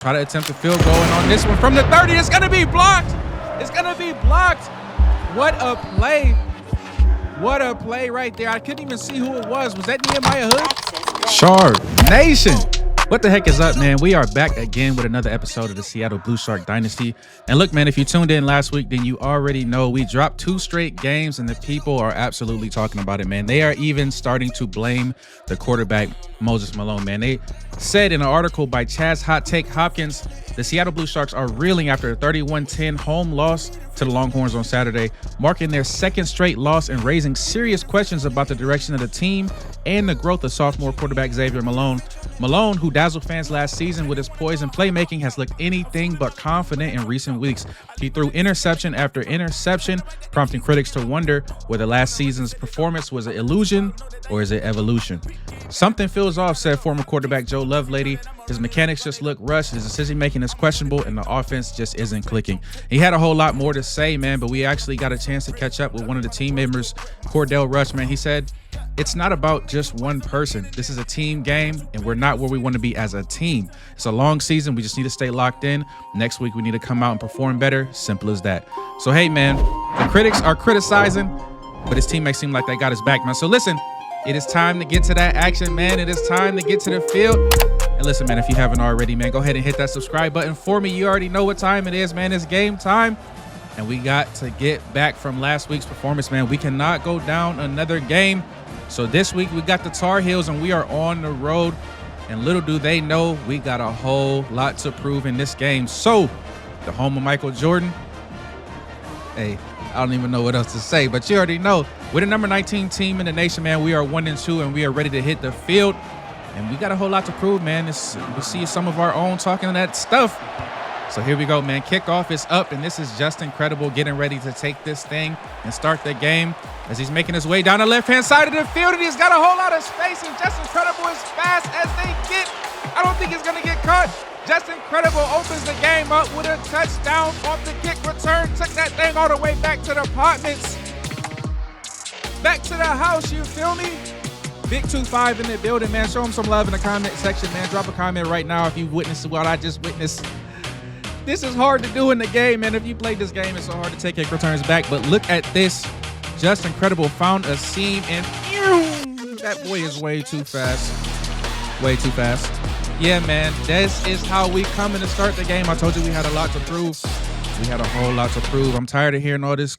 Try to attempt a field goal, and on this one from the 30, it's going to be blocked. It's going to be blocked. What a play. What a play right there. I couldn't even see who it was. Was that Nehemiah Hood? Sharp Nation. What the heck is up, man? We are back again with another episode of the Seattle Blue Shark Dynasty. And look, man, if you tuned in last week, then you already know we dropped 2 straight games, and the people are absolutely talking about it, man. They are even starting to blame the quarterback, Moses Malone, man. They said in an article by Chaz Hot Take Hopkins, the Seattle Blue Sharks are reeling after a 31-10 home loss to the Longhorns on Saturday, marking their 2nd straight loss and raising serious questions about the direction of the team and the growth of sophomore quarterback Xavier Malone. Malone, who dazzled fans last season with his poise and playmaking, has looked anything but confident in recent weeks. He threw interception after interception, prompting critics to wonder whether last season's performance was an illusion or is it evolution. Something feels off, said former quarterback Joe Lovelady. His mechanics just look rushed, his decision-making is questionable, and the offense just isn't clicking. He had a whole lot more to say, man, but we actually got a chance to catch up with one of the team members, Cordell Rush, man. He said, it's not about just one person. This is a team game, and we're not where we want to be as a team. It's a long season. We just need to stay locked in. Next week, we need to come out and perform better. Simple as that. So, hey, man, the critics are criticizing, but his teammates seem like they got his back, man. So, listen, it is time to get to that action, man. It is time to get to the field. And listen, man, if you haven't already, man, go ahead and hit that subscribe button for me. You already know what time it is, man. It's game time. And we got to get back from last week's performance, man. We cannot go down another game. So this week we got the Tar Heels and we are on the road. And little do they know, we got a whole lot to prove in this game. So the home of Michael Jordan. Hey, I don't even know what else to say, but you already know. We're the number 19 team in the nation, man. We are 1-2 and we are ready to hit the field. And we got a whole lot to prove, man. We see some of our own talking that stuff. So here we go, man. Kickoff is up, and this is just incredible, getting ready to take this thing and start the game as he's making his way down the left-hand side of the field, and he's got a whole lot of space, and Just Incredible as fast as they get. I don't think he's going to get caught. Just Incredible opens the game up with a touchdown off the kick return. Took that thing all the way back to the apartments. Back to the house, you feel me? Big 2-5 in the building, man. Show him some love in the comment section, man. Drop a comment right now if you witnessed what I just witnessed. This is hard to do in the game, man. If you played this game, it's so hard to take kick returns back. But look at this. Just Incredible found a seam, and that boy is way too fast. Way too fast. Yeah, man. This is how we come in to start the game. I told you we had a lot to prove. We had a whole lot to prove. I'm tired of hearing all this.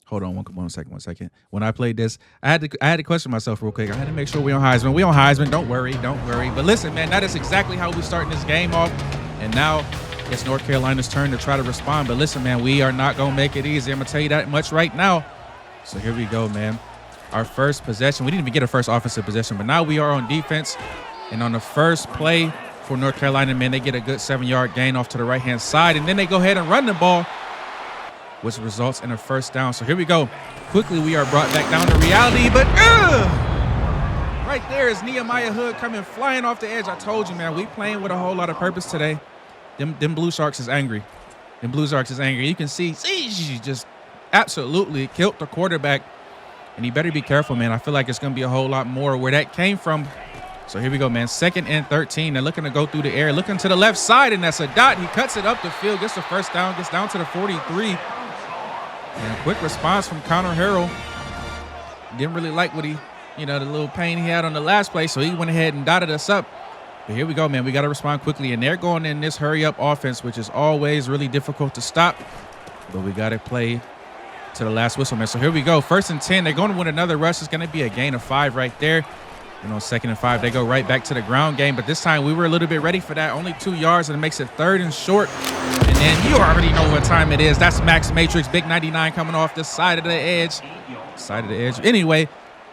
Hold on one second. When I played this, I had to question myself real quick. I had to make sure we on Heisman. We on Heisman. Don't worry. But listen, man, that is exactly how we starting this game off. And now it's North Carolina's turn to try to respond. But listen, man, we are not going to make it easy. I'm going to tell you that much right now. So here we go, man. Our first possession. We didn't even get a first offensive possession, but now we are on defense. And on the first play for North Carolina, man, they get a good 7-yard gain off to the right-hand side. And then they go ahead and run the ball, which results in a first down. So here we go. Quickly, we are brought back down to reality, but right there is Nehemiah Hood coming flying off the edge. I told you, man, we playing with a whole lot of purpose today. Them Blue Sharks is angry. You can see just absolutely killed the quarterback, and he better be careful, man. I feel like it's going to be a whole lot more where that came from. So here we go, man. 2nd and 13. They're looking to go through the air, looking to the left side, and that's a dot. He cuts it up the field, gets the first down, gets down to the 43. And a quick response from Connor Harrell. Didn't really like what the little pain he had on the last play, so he went ahead and dotted us up. But here we go, man. We got to respond quickly, and they're going in this hurry-up offense, which is always really difficult to stop. But we got to play to the last whistle, man. So here we go. 1st and 10. They're going to win another rush. It's going to be a gain of 5 right there. 2nd and 5. They go right back to the ground game. But this time we were a little bit ready for that. Only 2 yards, and it makes it 3rd and short. And then you already know what time it is. That's Max Matrix, big 99 coming off the side of the edge. Anyway,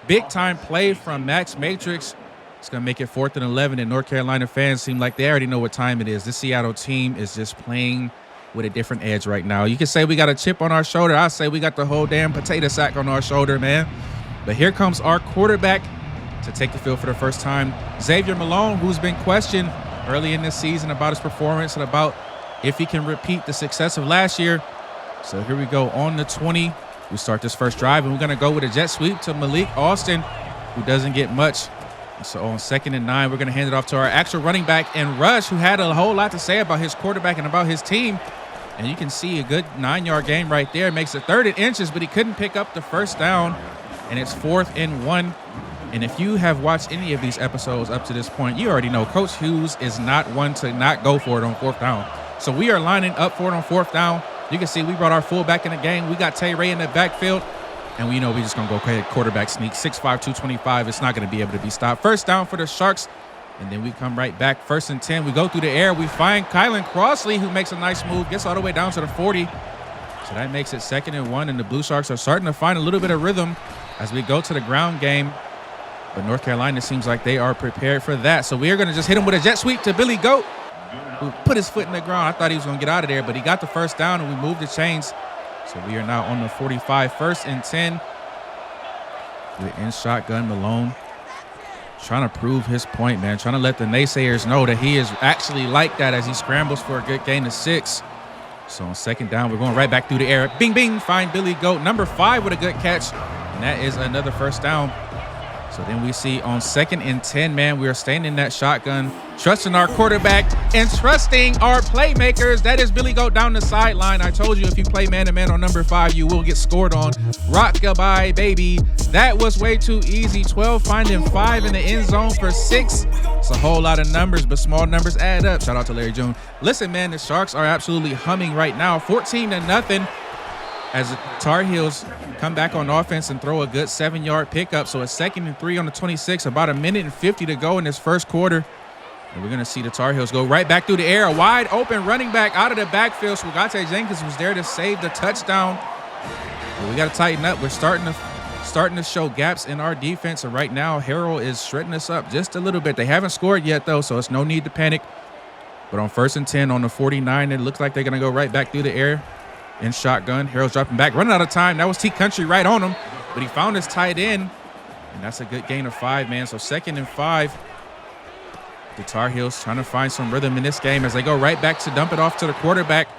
big-time play from Max Matrix. It's going to make it 4th and 11, and North Carolina fans seem like they already know what time it is. This Seattle team is just playing with a different edge right now. You can say we got a chip on our shoulder. I say we got the whole damn potato sack on our shoulder, man. But here comes our quarterback to take the field for the first time, Xavier Malone, who's been questioned early in this season about his performance and about if he can repeat the success of last year. So here we go on the 20. We start this first drive, and we're going to go with a jet sweep to Malik Austin, who doesn't get much So on 2nd and 9, we're going to hand it off to our actual running back and Rush, who had a whole lot to say about his quarterback and about his team. And you can see a good 9-yard gain right there. Makes it 3rd and inches, but he couldn't pick up the first down. And it's 4th and 1. And if you have watched any of these episodes up to this point, you already know Coach Hughes is not one to not go for it on 4th down. So we are lining up for it on 4th down. You can see we brought our fullback in the game. We got Tay Ray in the backfield. And we know we're just going to go ahead quarterback sneak. 6'5", 225. It's not going to be able to be stopped. First down for the Sharks. And then we come right back. 1st and 10. We go through the air. We find Kylan Crossley, who makes a nice move. Gets all the way down to the 40. So that makes it 2nd and 1. And the Blue Sharks are starting to find a little bit of rhythm as we go to the ground game. But North Carolina seems like they are prepared for that. So we are going to just hit him with a jet sweep to Billy Goat, who put his foot in the ground. I thought he was going to get out of there, but he got the first down, and we moved the chains. So we are now on the 45, 1st and 10. We're in shotgun. Malone trying to prove his point, man. Trying to let the naysayers know that he is actually like that as he scrambles for a good gain of 6. So on 2nd down, we're going right back through the air. Bing, bing, find Billy Goat. Number 5 with a good catch, and that is another first down. So then we see on 2nd and 10, man, we are staying in that shotgun, trusting our quarterback and trusting our playmakers. That is Billy Goat down the sideline. I told you if you play man-to-man on number 5, you will get scored on. Rock-a-bye, baby. That was way too easy. 12 finding 5 in the end zone for 6. It's a whole lot of numbers, but small numbers add up. Shout out to Larry June. Listen, man, the Sharks are absolutely humming right now. 14-0. As the Tar Heels come back on offense and throw a good 7-yard pickup. So it's 2nd and 3 on the 26, about 1:50 to go in this first quarter. And we're going to see the Tar Heels go right back through the air. A wide open running back out of the backfield. Swagate Jenkins was there to save the touchdown. But we got to tighten up. We're starting to show gaps in our defense. And right now, Harrell is shredding us up just a little bit. They haven't scored yet, though, so it's no need to panic. But on 1st and 10 on the 49, it looks like they're going to go right back through the air. In shotgun, Harrell's dropping back, running out of time. That was T Country right on him, but he found his tight end, and that's a good gain of 5, man. So 2nd and 5. The Tar Heels trying to find some rhythm in this game as they go right back to dump it off to the quarterback,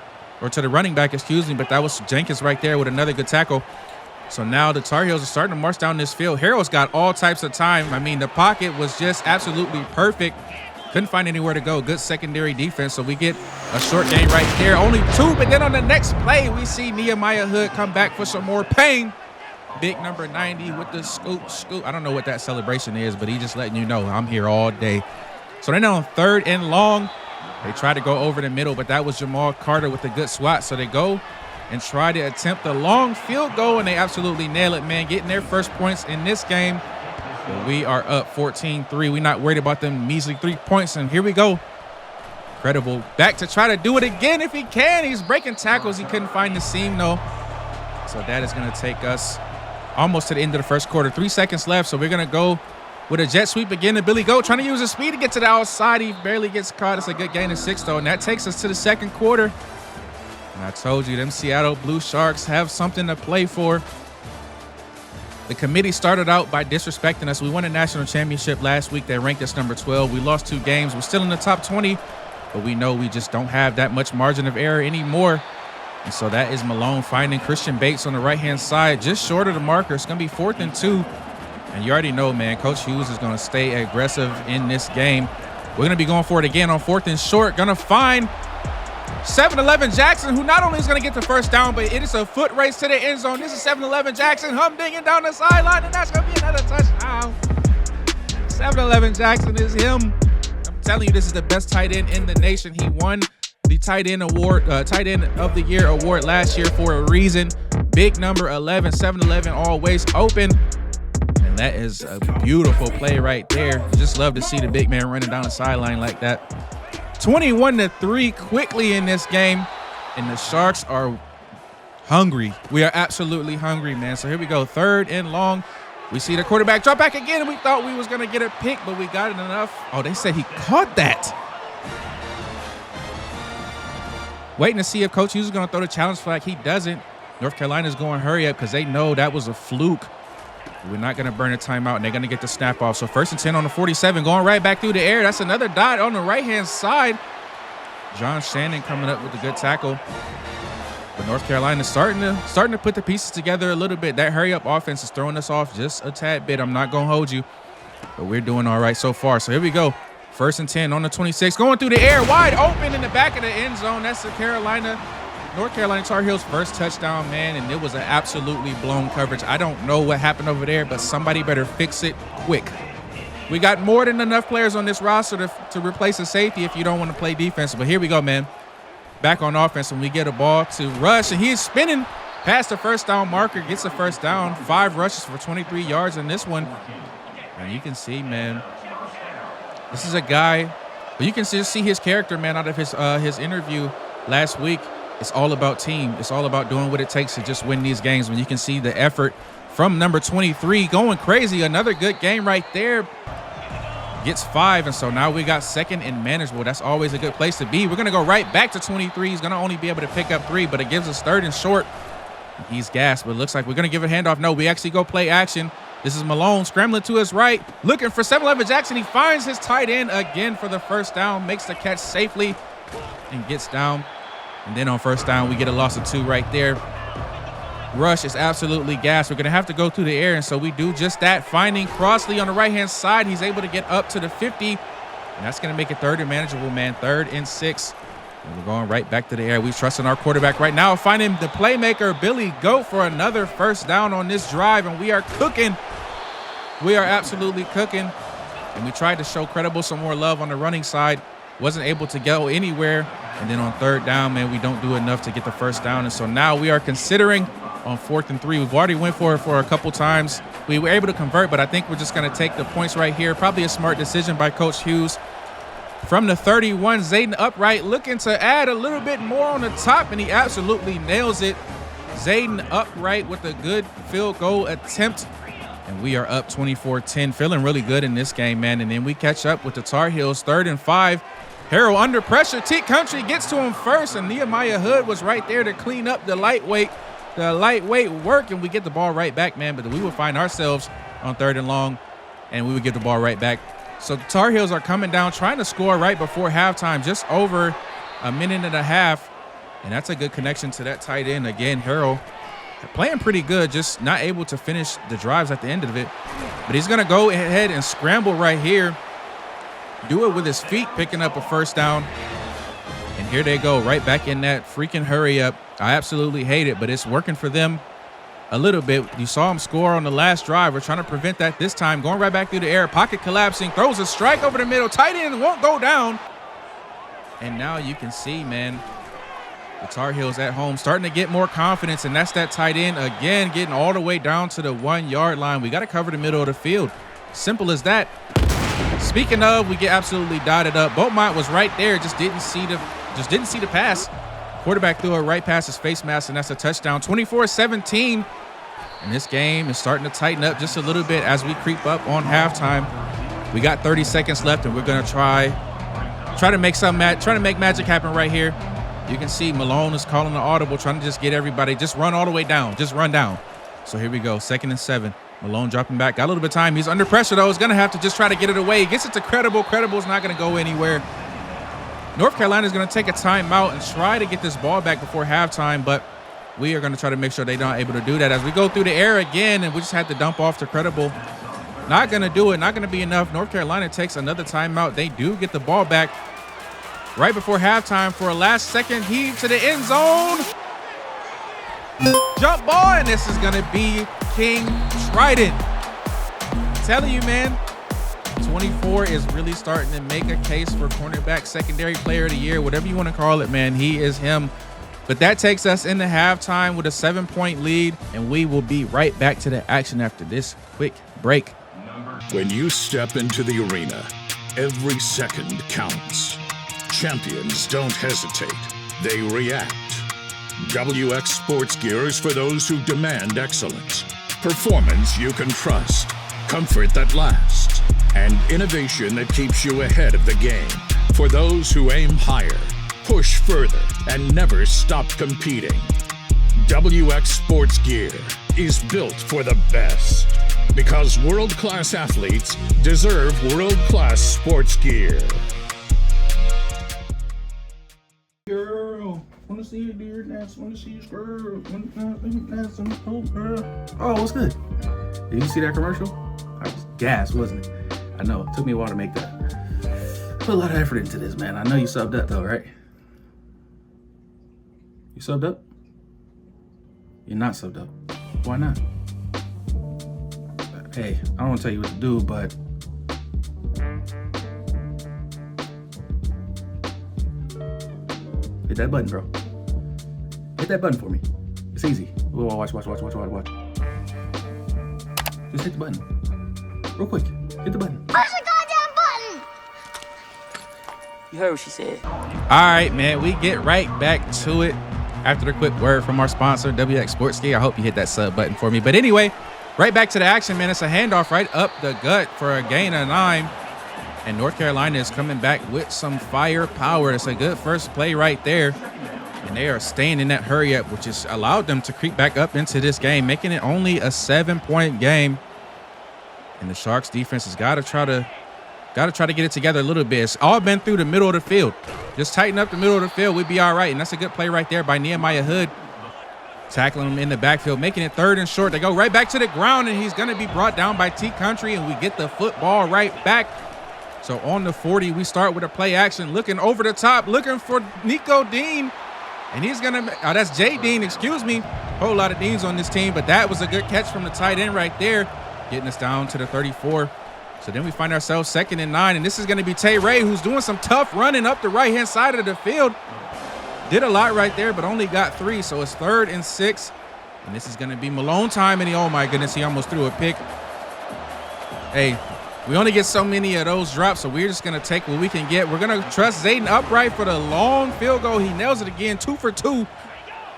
or to the running back, excuse me, but that was Jenkins right there with another good tackle. So now the Tar Heels are starting to march down this field. Harrell's got all types of time. I mean, the pocket was just absolutely perfect. Couldn't find anywhere to go. Good secondary defense, so we get a short gain right there. Only 2, but then on the next play, we see Nehemiah Hood come back for some more pain. Big number 90 with the scoop. I don't know what that celebration is, but he just letting you know I'm here all day. So then on 3rd and long, they try to go over the middle, but that was Jamal Carter with a good swat. So they go and try to attempt the long field goal, and they absolutely nail it, man, getting their first points in this game. But we are up 14-3. We're not worried about them measly 3 points, and here we go. Incredible. Back to try to do it again if he can. He's breaking tackles. He couldn't find the seam, though. So that is going to take us almost to the end of the first quarter. 3 seconds left, so we're going to go with a jet sweep again to Billy Goat, trying to use his speed to get to the outside. He barely gets caught. It's a good gain of 6, though, and that takes us to the second quarter. And I told you, them Seattle Blue Sharks have something to play for. The committee started out by disrespecting us. We won a national championship last week. They ranked us number 12. We lost 2 games. We're still in the top 20, but we know we just don't have that much margin of error anymore. And so that is Malone finding Christian Bates on the right-hand side, just short of the marker. It's going to be 4th and 2. And you already know, man, Coach Hughes is going to stay aggressive in this game. We're going to be going for it again on 4th and short. Going to find 7-11 Jackson, who not only is going to get the first down, but it is a foot race to the end zone. This is 7-11 Jackson humdinging down the sideline, and that's going to be another touchdown. 7-11 Jackson is him. I'm telling you, this is the best tight end in the nation. He won the tight end award, tight end of the year award last year for a reason. Big number 11, 7-11, always open. And that is a beautiful play right there. Just love to see the big man running down the sideline like that. 21-3 quickly in this game, and the Sharks are hungry. We are absolutely hungry, man. So here we go, 3rd and long. We see the quarterback drop back again, and we thought we was going to get a pick, but we got it enough. Oh, they said he caught that. Waiting to see if Coach Hughes is going to throw the challenge flag. He doesn't. North Carolina's going to hurry up because they know that was a fluke. We're not going to burn a timeout, and they're going to get the snap off. So 1st and 10 on the 47, going right back through the air. That's another dot on the right-hand side. John Shannon coming up with a good tackle. But North Carolina's starting to put the pieces together a little bit. That hurry-up offense is throwing us off just a tad bit. I'm not going to hold you. but we're doing all right so far. So here we go. 1st and 10 on the 26, going through the air, wide open in the back of the end zone. That's the North Carolina Tar Heels' first touchdown, man, and it was an absolutely blown coverage. I don't know what happened over there, but somebody better fix it quick. We got more than enough players on this roster to replace a safety if you don't want to play defense. But here we go, man. Back on offense, and we get a ball to Rush, and he's spinning past the first down marker, gets the first down. 5 rushes for 23 yards in this one. And you can see, man, this is a guy, but you can see his character, man, out of his interview last week. It's all about team. It's all about doing what it takes to just win these games. When you can see the effort from number 23 going crazy. Another good game right there. Gets 5, and so now we got 2nd and manageable. That's always a good place to be. We're going to go right back to 23. He's going to only be able to pick up 3, but it gives us 3rd and short. He's gassed, but it looks like we're going to give a handoff. No, we actually go play action. This is Malone scrambling to his right, looking for 7-11 Jackson. He finds his tight end again for the first down, makes the catch safely, and gets down. And then on first down, we get a loss of 2 right there. Rush is absolutely gassed. We're going to have to go through the air, and so we do just that. Finding Crossley on the right-hand side. He's able to get up to the 50, and that's going to make it 3rd and manageable, man. 3rd and 6. And we're going right back to the air. We trust in our quarterback right now. Finding the playmaker, Billy Goat, for another first down on this drive, and we are cooking. We are absolutely cooking. And we tried to show Credible some more love on the running side. Wasn't able to go anywhere. And then on 3rd down, man, we don't do enough to get the first down. And so now we are considering on 4th and 3. We've already went for it for a couple times. We were able to convert, but I think we're just going to take the points right here. Probably a smart decision by Coach Hughes. From the 31, Zayden Upright looking to add a little bit more on the top, and he absolutely nails it. Zayden Upright with a good field goal attempt. And we are up 24-10, feeling really good in this game, man. And then we catch up with the Tar Heels, 3rd and 5. Harrell under pressure. T Country gets to him first, and Nehemiah Hood was right there to clean up the lightweight work, and we get the ball right back, man. But we will find ourselves on 3rd and long, and we would get the ball right back. So the Tar Heels are coming down, trying to score right before halftime, just over a minute and a half. And that's a good connection to that tight end. Again, Harrell playing pretty good, just not able to finish the drives at the end of it. But he's going to go ahead and scramble right here. Do it with his feet, picking up a first down. And here they go, right back in that freaking hurry up. I absolutely hate it, but it's working for them a little bit. You saw him score on the last drive. We're trying to prevent that this time. Going right back through the air, pocket collapsing, throws a strike over the middle. Tight end won't go down. And now you can see, man, the Tar Heels at home starting to get more confidence, and that's that tight end again getting all the way down to the 1-yard line. We got to cover the middle of the field. Simple as that. Speaking of, we get absolutely dotted up. Beaumont was right there, just didn't see the pass. Quarterback threw it right past his face mask, and that's a touchdown. 24-17. And this game is starting to tighten up just a little bit as we creep up on halftime. We got 30 seconds left, and we're gonna try to make magic happen right here. You can see Malone is calling the audible, trying to just get everybody, just run all the way down, just run down. So here we go, 2nd and 7. Malone dropping back, got a little bit of time. He's under pressure though. He's gonna have to just try to get it away. He gets it to Credible. Credible's not gonna go anywhere. North Carolina is gonna take a timeout and try to get this ball back before halftime, but we are gonna try to make sure they're not able to do that as we go through the air again, and we just had to dump off to Credible. Not gonna do it, not gonna be enough. North Carolina takes another timeout. They do get the ball back right before halftime for a last second heave to the end zone. Jump ball, and this is gonna be King Trident. I'm telling you, man, 24 is really starting to make a case for cornerback secondary player of the year, whatever you want to call it, man. He is him. But that takes us into halftime with a 7-point lead, and we will be right back to the action after this quick break. When you step into the arena, every second counts. Champions don't hesitate. They react. WX Sports Gear is for those who demand excellence. Performance you can trust. Comfort that lasts. And innovation that keeps you ahead of the game. For those who aim higher, push further, and never stop competing. WX Sports Gear is built for the best. Because world-class athletes deserve world-class sports gear. Girl, wanna see you do your dance, wanna see you girl, wanna dance on the girl. Oh, what's good? Did you see that commercial? I was gas, wasn't it? I know. It took me a while to make that. Put a lot of effort into this, man. I know you subbed up, though, right? You subbed up? You're not subbed up. Why not? Hey, I don't want to tell you what to do, but hit that button, bro. Hit that button for me. It's easy. Whoa, watch. Just hit the button. Real quick. Hit the button. Push the goddamn button! You heard what she said. All right, man. We get right back to it after the quick word from our sponsor, WX Sports Gear. I hope you hit that sub button for me. But anyway, right back to the action, man. It's a handoff right up the gut for a gain of 9. And North Carolina is coming back with some firepower. It's a good first play right there. And they are staying in that hurry up, which has allowed them to creep back up into this game, making it only a 7-point game. And the Sharks defense has got to try to get it together a little bit. It's all been through the middle of the field. Just tighten up the middle of the field, we'd be all right. And that's a good play right there by Nehemiah Hood, tackling him in the backfield, making it 3rd and short. They go right back to the ground, and he's going to be brought down by T Country, and we get the football right back. So on the 40, we start with a play action, looking over the top, looking for Nico Dean. And he's going to – that's Jay Dean, excuse me. Whole lot of Deans on this team, but that was a good catch from the tight end right there, getting us down to the 34. So then we find ourselves 2nd and 9, and this is going to be Tay Ray, who's doing some tough running up the right-hand side of the field. Did a lot right there, but only got 3, so it's 3rd and 6. And this is going to be Malone time, and oh, my goodness, he almost threw a pick. Hey, we only get so many of those drops, so we're just going to take what we can get. We're going to trust Zayden upright for the long field goal. He nails it again, 2 for 2.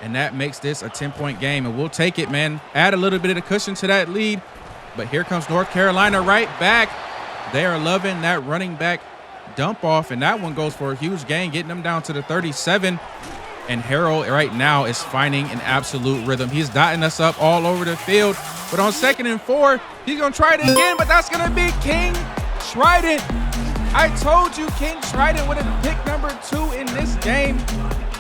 And that makes this a 10-point game, and we'll take it, man. Add a little bit of the cushion to that lead. But here comes North Carolina right back. They are loving that running back dump off, and that one goes for a huge gain, getting them down to the 37. And Harrell right now is finding an absolute rhythm. He's dotting us up all over the field. But on 2nd and 4, he's going to try it again, but that's going to be King Trident. I told you King Trident would have picked number 2 in this game.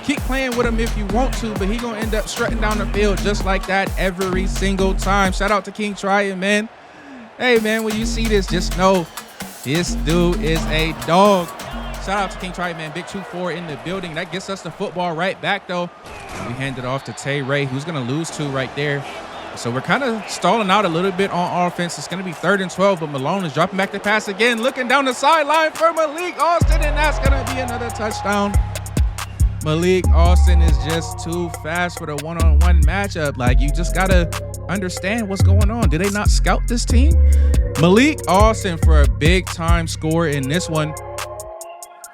Keep playing with him if you want to, but he's going to end up strutting down the field just like that every single time. Shout out to King Trident, man. Hey, man, when you see this, just know this dude is a dog. Shout out to King Trident, man. Big 2-4 in the building. That gets us the football right back, though. And we hand it off to Tay Ray, who's going to lose 2 right there. So we're kind of stalling out a little bit on offense. It's going to be 3rd and 12, but Malone is dropping back the pass again, looking down the sideline for Malik Austin, and that's going to be another touchdown. Malik Austin is just too fast for the one-on-one matchup. Like, you just got to understand what's going on. Did they not scout this team? Malik Austin for a big-time score in this one.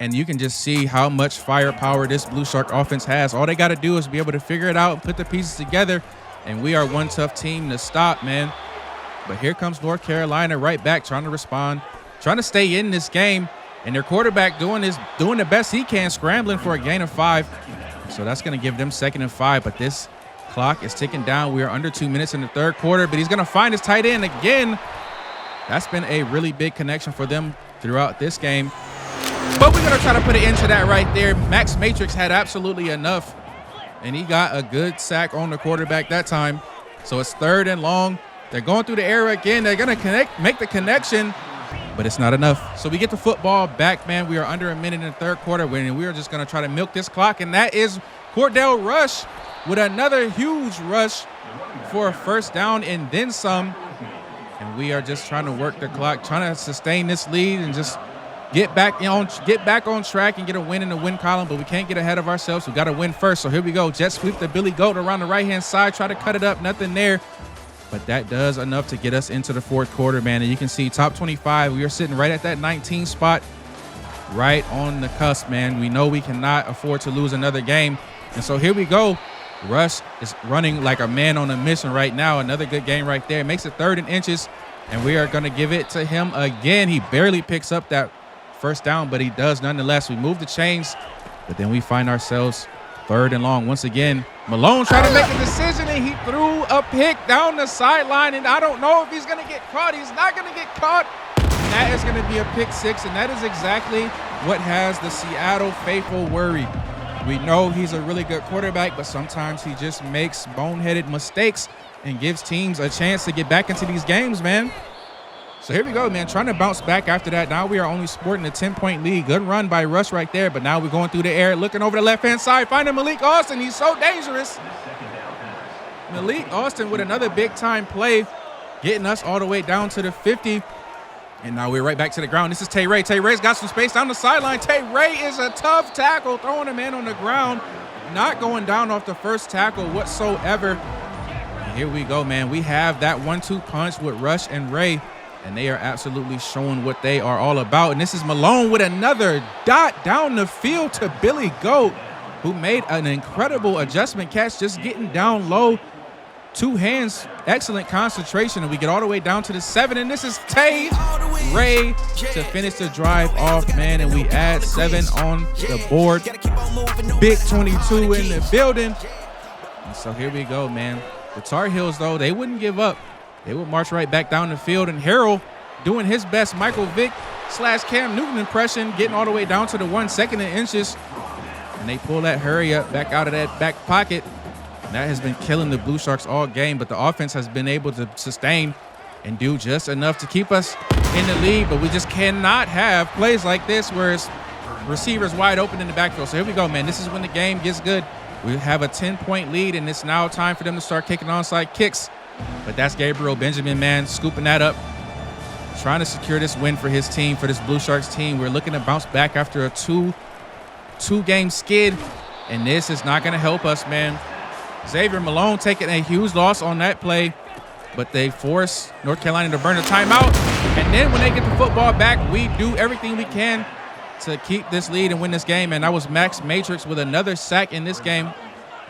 And you can just see how much firepower this Blue Shark offense has. All they got to do is be able to figure it out and put the pieces together. And we are one tough team to stop, man. But here comes North Carolina right back, trying to respond, trying to stay in this game. And their quarterback doing the best he can, scrambling for a gain of 5. So that's going to give them 2nd and 5. But this clock is ticking down. We are under 2 minutes in the 3rd quarter. But he's going to find his tight end again. That's been a really big connection for them throughout this game. But we're going to try to put an end to that right there. Max Matrix had absolutely enough. And he got a good sack on the quarterback that time. So it's 3rd and long. They're going through the air again. They're going to make the connection. But it's not enough. So we get the football back, man. We are under a minute in the 3rd quarter, and we are just going to try to milk this clock. And that is Cordell Rush with another huge rush for a 1st down and then some. And we are just trying to work the clock, trying to sustain this lead and just get back on track and get a win in the win column. But we can't get ahead of ourselves. We got to win first. So here we go. Jet sweep the Billy Goat around the right-hand side. Try to cut it up. Nothing there. But that does enough to get us into the 4th quarter, man. And you can see top 25. We are sitting right at that 19 spot, right on the cusp, man. We know we cannot afford to lose another game. And so here we go. Rush is running like a man on a mission right now. Another good game right there. Makes it 3rd and inches. And we are going to give it to him again. He barely picks up that 1st down, but he does nonetheless. We move the chains, but then we find ourselves 3rd and long. Once again, Malone tried to make a decision, and he threw a pick down the sideline, and I don't know if he's going to get caught. He's not going to get caught. And that is going to be a pick 6, and that is exactly what has the Seattle faithful worried. We know he's a really good quarterback, but sometimes he just makes boneheaded mistakes and gives teams a chance to get back into these games, man. So here we go, man, trying to bounce back after that. Now we are only sporting a 10-point lead. Good run by Rush right there, but now we're going through the air, looking over the left-hand side, finding Malik Austin. He's so dangerous. Malik Austin with another big-time play, getting us all the way down to the 50. And now we're right back to the ground. This is Tay Ray. Tay Ray's got some space down the sideline. Tay Ray is a tough tackle, throwing a man on the ground, not going down off the first tackle whatsoever. And here we go, man. We have that 1-2 punch with Rush and Ray, and they are absolutely showing what they are all about. And this is Malone with another dot down the field to Billy Goat, who made an incredible adjustment catch, just getting down low. Two hands, excellent concentration, and we get all the way down to the 7. And this is Tay Ray to finish the drive off, man. And we add 7 on the board. Big 22 in the building. And so here we go, man. The Tar Heels, though, they wouldn't give up. They would march right back down the field, and Harrell doing his best Michael Vick / Cam Newton impression, getting all the way down to the 1 second and inches. And they pull that hurry up back out of that back pocket. And that has been killing the Blue Sharks all game, but the offense has been able to sustain and do just enough to keep us in the lead. But we just cannot have plays like this where it's receivers wide open in the backfield. So here we go, man. This is when the game gets good. We have a 10-point lead, and it's now time for them to start kicking onside kicks. But that's Gabriel Benjamin, man, scooping that up, trying to secure this win for his team, for this Blue Sharks team. We're looking to bounce back after a two-game skid, and this is not going to help us, man. Xavier Malone taking a huge loss on that play, but they force North Carolina to burn a timeout. And then when they get the football back, we do everything we can to keep this lead and win this game. And that was Max Matrix with another sack in this game.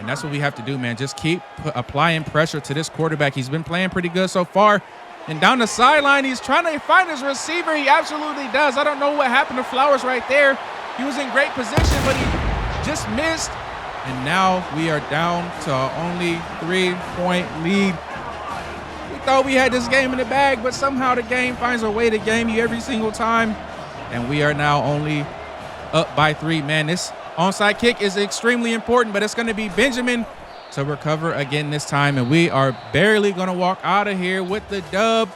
And that's what we have to do, man. Just keep applying pressure to this quarterback. He's been playing pretty good so far. And down the sideline, he's trying to find his receiver. He absolutely does. I don't know what happened to Flowers right there. He was in great position, but he just missed. And now we are down to only 3-point lead. We thought we had this game in the bag, but somehow the game finds a way to game you every single time. And we are now only up by 3. Man, this onside kick is extremely important, but it's going to be Benjamin to recover again this time. And we are barely going to walk out of here with the dub.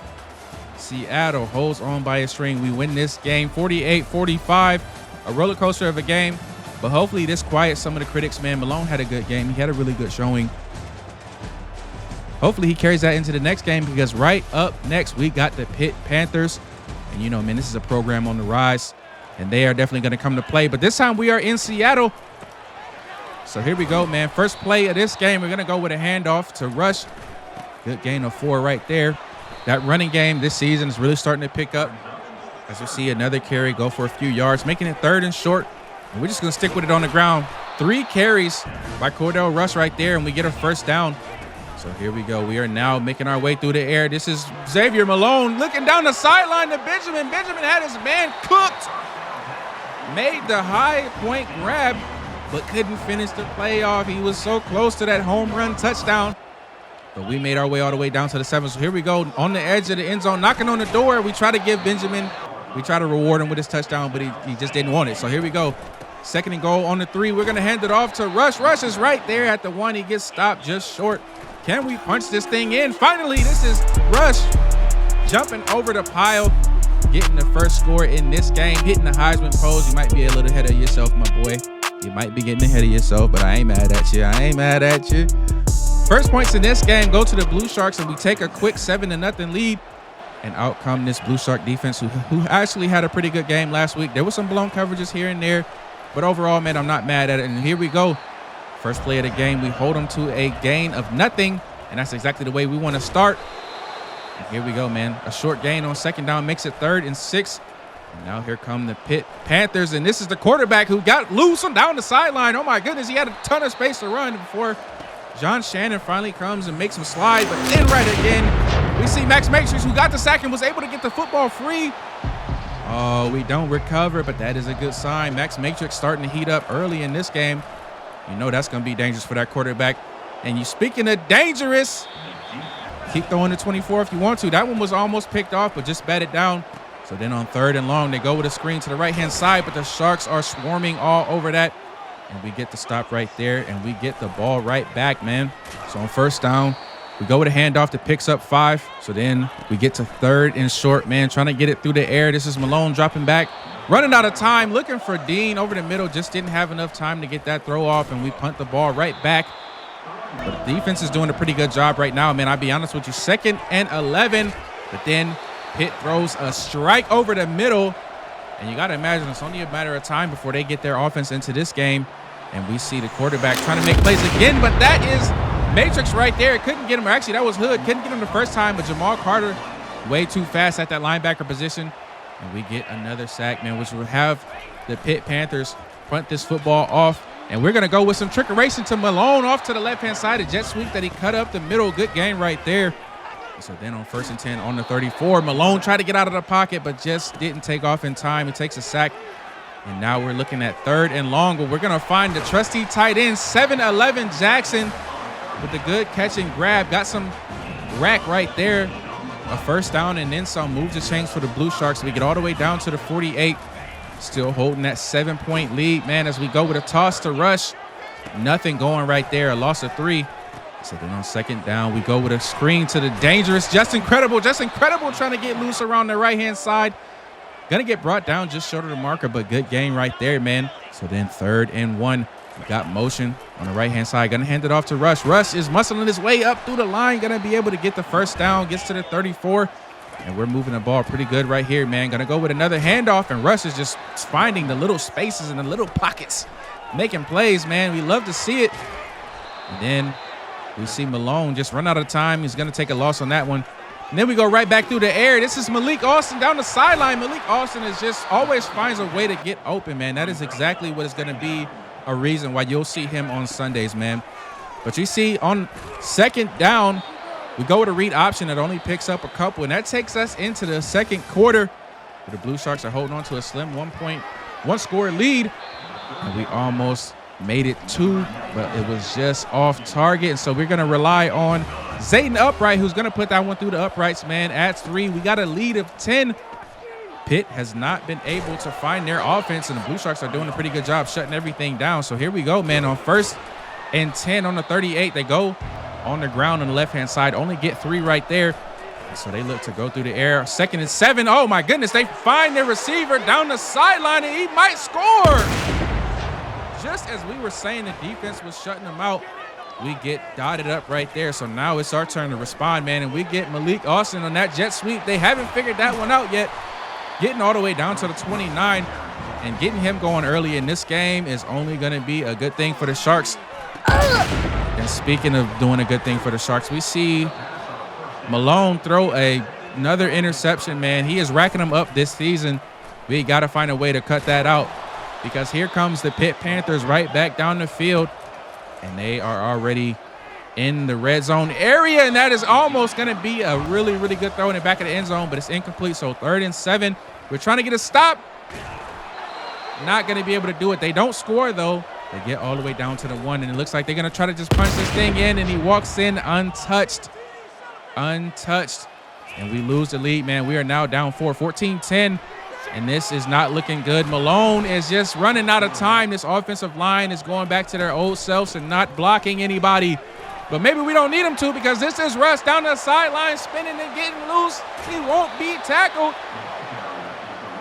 Seattle holds on by a string. We win this game 48-45, a roller coaster of a game. But hopefully this quiets some of the critics, man. Malone had a good game. He had a really good showing. Hopefully he carries that into the next game, because right up next we got the Pitt Panthers. And, you know, man, this is a program on the rise, and they are definitely going to come to play. But this time we are in Seattle. So here we go, man. First play of this game, we're going to go with a handoff to Rush. Good gain of 4 right there. That running game this season is really starting to pick up. As you see, another carry go for a few yards, making it 3rd and short. And we're just going to stick with it on the ground. 3 carries by Cordell Rush right there, and we get a first down. So here we go. We are now making our way through the air. This is Xavier Malone looking down the sideline to Benjamin. Benjamin had his man cooked. Made the high point grab, but couldn't finish the play off. He was so close to that home run touchdown. But we made our way all the way down to the 7. So here we go on the edge of the end zone, knocking on the door. We try to give Benjamin, we try to reward him with his touchdown, but he just didn't want it. So here we go. 2nd and goal on the 3. We're going to hand it off to Rush. Rush is right there at the 1. He gets stopped just short. Can we punch this thing in? Finally, this is Rush jumping over the pile, getting the first score in this game, hitting the Heisman pose. You might be a little ahead of yourself, my boy. You might be getting ahead of yourself, but I ain't mad at you. I ain't mad at you. First points in this game go to the Blue Sharks, and we take a quick 7-0 lead. And out come this Blue Shark defense, who actually had a pretty good game last week. There was some blown coverages here and there, but overall, man, I'm not mad at it. And here we go. First play of the game, we hold them to a gain of nothing, and that's exactly the way we want to start. And here we go, man. A short gain on 2nd down makes it 3rd and 6. And now here come the Pitt Panthers, and this is the quarterback who got loose on down the sideline. Oh, my goodness, he had a ton of space to run before John Shannon finally comes and makes him slide, but then right again, we see Max Matrix, who got the sack and was able to get the football free. Oh, we don't recover, but that is a good sign. Max Matrix starting to heat up early in this game. You know that's going to be dangerous for that quarterback. And you speaking of dangerous, keep throwing the 24 if you want to. That one was almost picked off, but just batted down. So then on 3rd and long, they go with a screen to the right-hand side, but the Sharks are swarming all over that. And we get the stop right there, and we get the ball right back, man. So on 1st down, We go with a handoff that picks up 5. So then we get to 3rd and short, man, trying to get it through the air. This is Malone dropping back, running out of time, looking for Dean over the middle. Just didn't have enough time to get that throw off, and we punt the ball right back. But the defense is doing a pretty good job right now, man. I'll be honest with you, 2nd and 11. But then Pitt throws a strike over the middle. And you got to imagine it's only a matter of time before they get their offense into this game. And we see the quarterback trying to make plays again, but that is Matrix right there. Couldn't get him. Actually, that was Hood. Couldn't get him the first time, but Jamal Carter way too fast at that linebacker position. And we get another sack, man, which will have the Pitt Panthers punt this football off. And we're going to go with some trickeration to Malone off to the left-hand side. A jet sweep that he cut up the middle. Good game right there. So then on 1st and 10 on the 34, Malone tried to get out of the pocket, but just didn't take off in time. He takes a sack. And now we're looking at 3rd and long, but we're going to find the trusty tight end, 7'11" Jackson, with a good catch and grab. Got some rack right there. A first down and then some. Moves the chains for the Blue Sharks. We get all the way down to the 48. Still holding that 7-point lead, man, as we go with a toss to Rush. Nothing going right there. A loss of 3. So then on 2nd down, we go with a screen to the dangerous Just Incredible. Just Incredible trying to get loose around the right-hand side. Gonna get brought down just short of the marker, but good game right there, man. So then 3rd and 1. We got motion on the right-hand side. Gonna hand it off to Rush. Rush is muscling his way up through the line. Gonna be able to get the first down. Gets to the 34. And we're moving the ball pretty good right here, man. Gonna go with another handoff, and Rush is just finding the little spaces and the little pockets, making plays, man. We love to see it. And then we see Malone just run out of time. He's gonna take a loss on that one. And then we go right back through the air. This is Malik Austin down the sideline. Malik Austin is just always finds a way to get open, man. That is exactly what is going to be a reason why you'll see him on Sundays, man. But you see on 2nd down, we go with a read option that only picks up a couple, and that takes us into the 2nd quarter. The Blue Sharks are holding on to a slim 1-score lead, and we almost made it 2, but it was just off target. And so we're going to rely on Zayden Upright, who's going to put that one through the uprights, man. Adds 3. We got a lead of 10. Pitt has not been able to find their offense, and the Blue Sharks are doing a pretty good job shutting everything down. So here we go, man. On 1st and 10 on the 38, they go on the ground on the left-hand side. Only get 3 right there. And so they look to go through the air. 2nd and 7. Oh, my goodness. They find their receiver down the sideline, and he might score. Just as we were saying the defense was shutting them out, we get dotted up right there. So now it's our turn to respond, man, and we get Malik Austin on that jet sweep. They haven't figured that one out yet. Getting all the way down to the 29 and getting him going early in this game is only going to be a good thing for the Sharks. And speaking of doing a good thing for the Sharks, we see Malone throw another interception, man. He is racking them up this season. We got to find a way to cut that out, because here comes the Pitt Panthers right back down the field, and they are already in the red zone area, and that is almost going to be a really, really good throw in the back of the end zone, but it's incomplete. So 3rd and 7. We're trying to get a stop. Not going to be able to do it. They don't score, though. They get all the way down to the 1, and it looks like they're going to try to just punch this thing in, and he walks in untouched. Untouched. And we lose the lead, man. We are now down 14-10. And this is not looking good. Malone is just running out of time. This offensive line is going back to their old selves and not blocking anybody. But maybe we don't need him to, because this is Russ down the sideline, spinning and getting loose. He won't be tackled.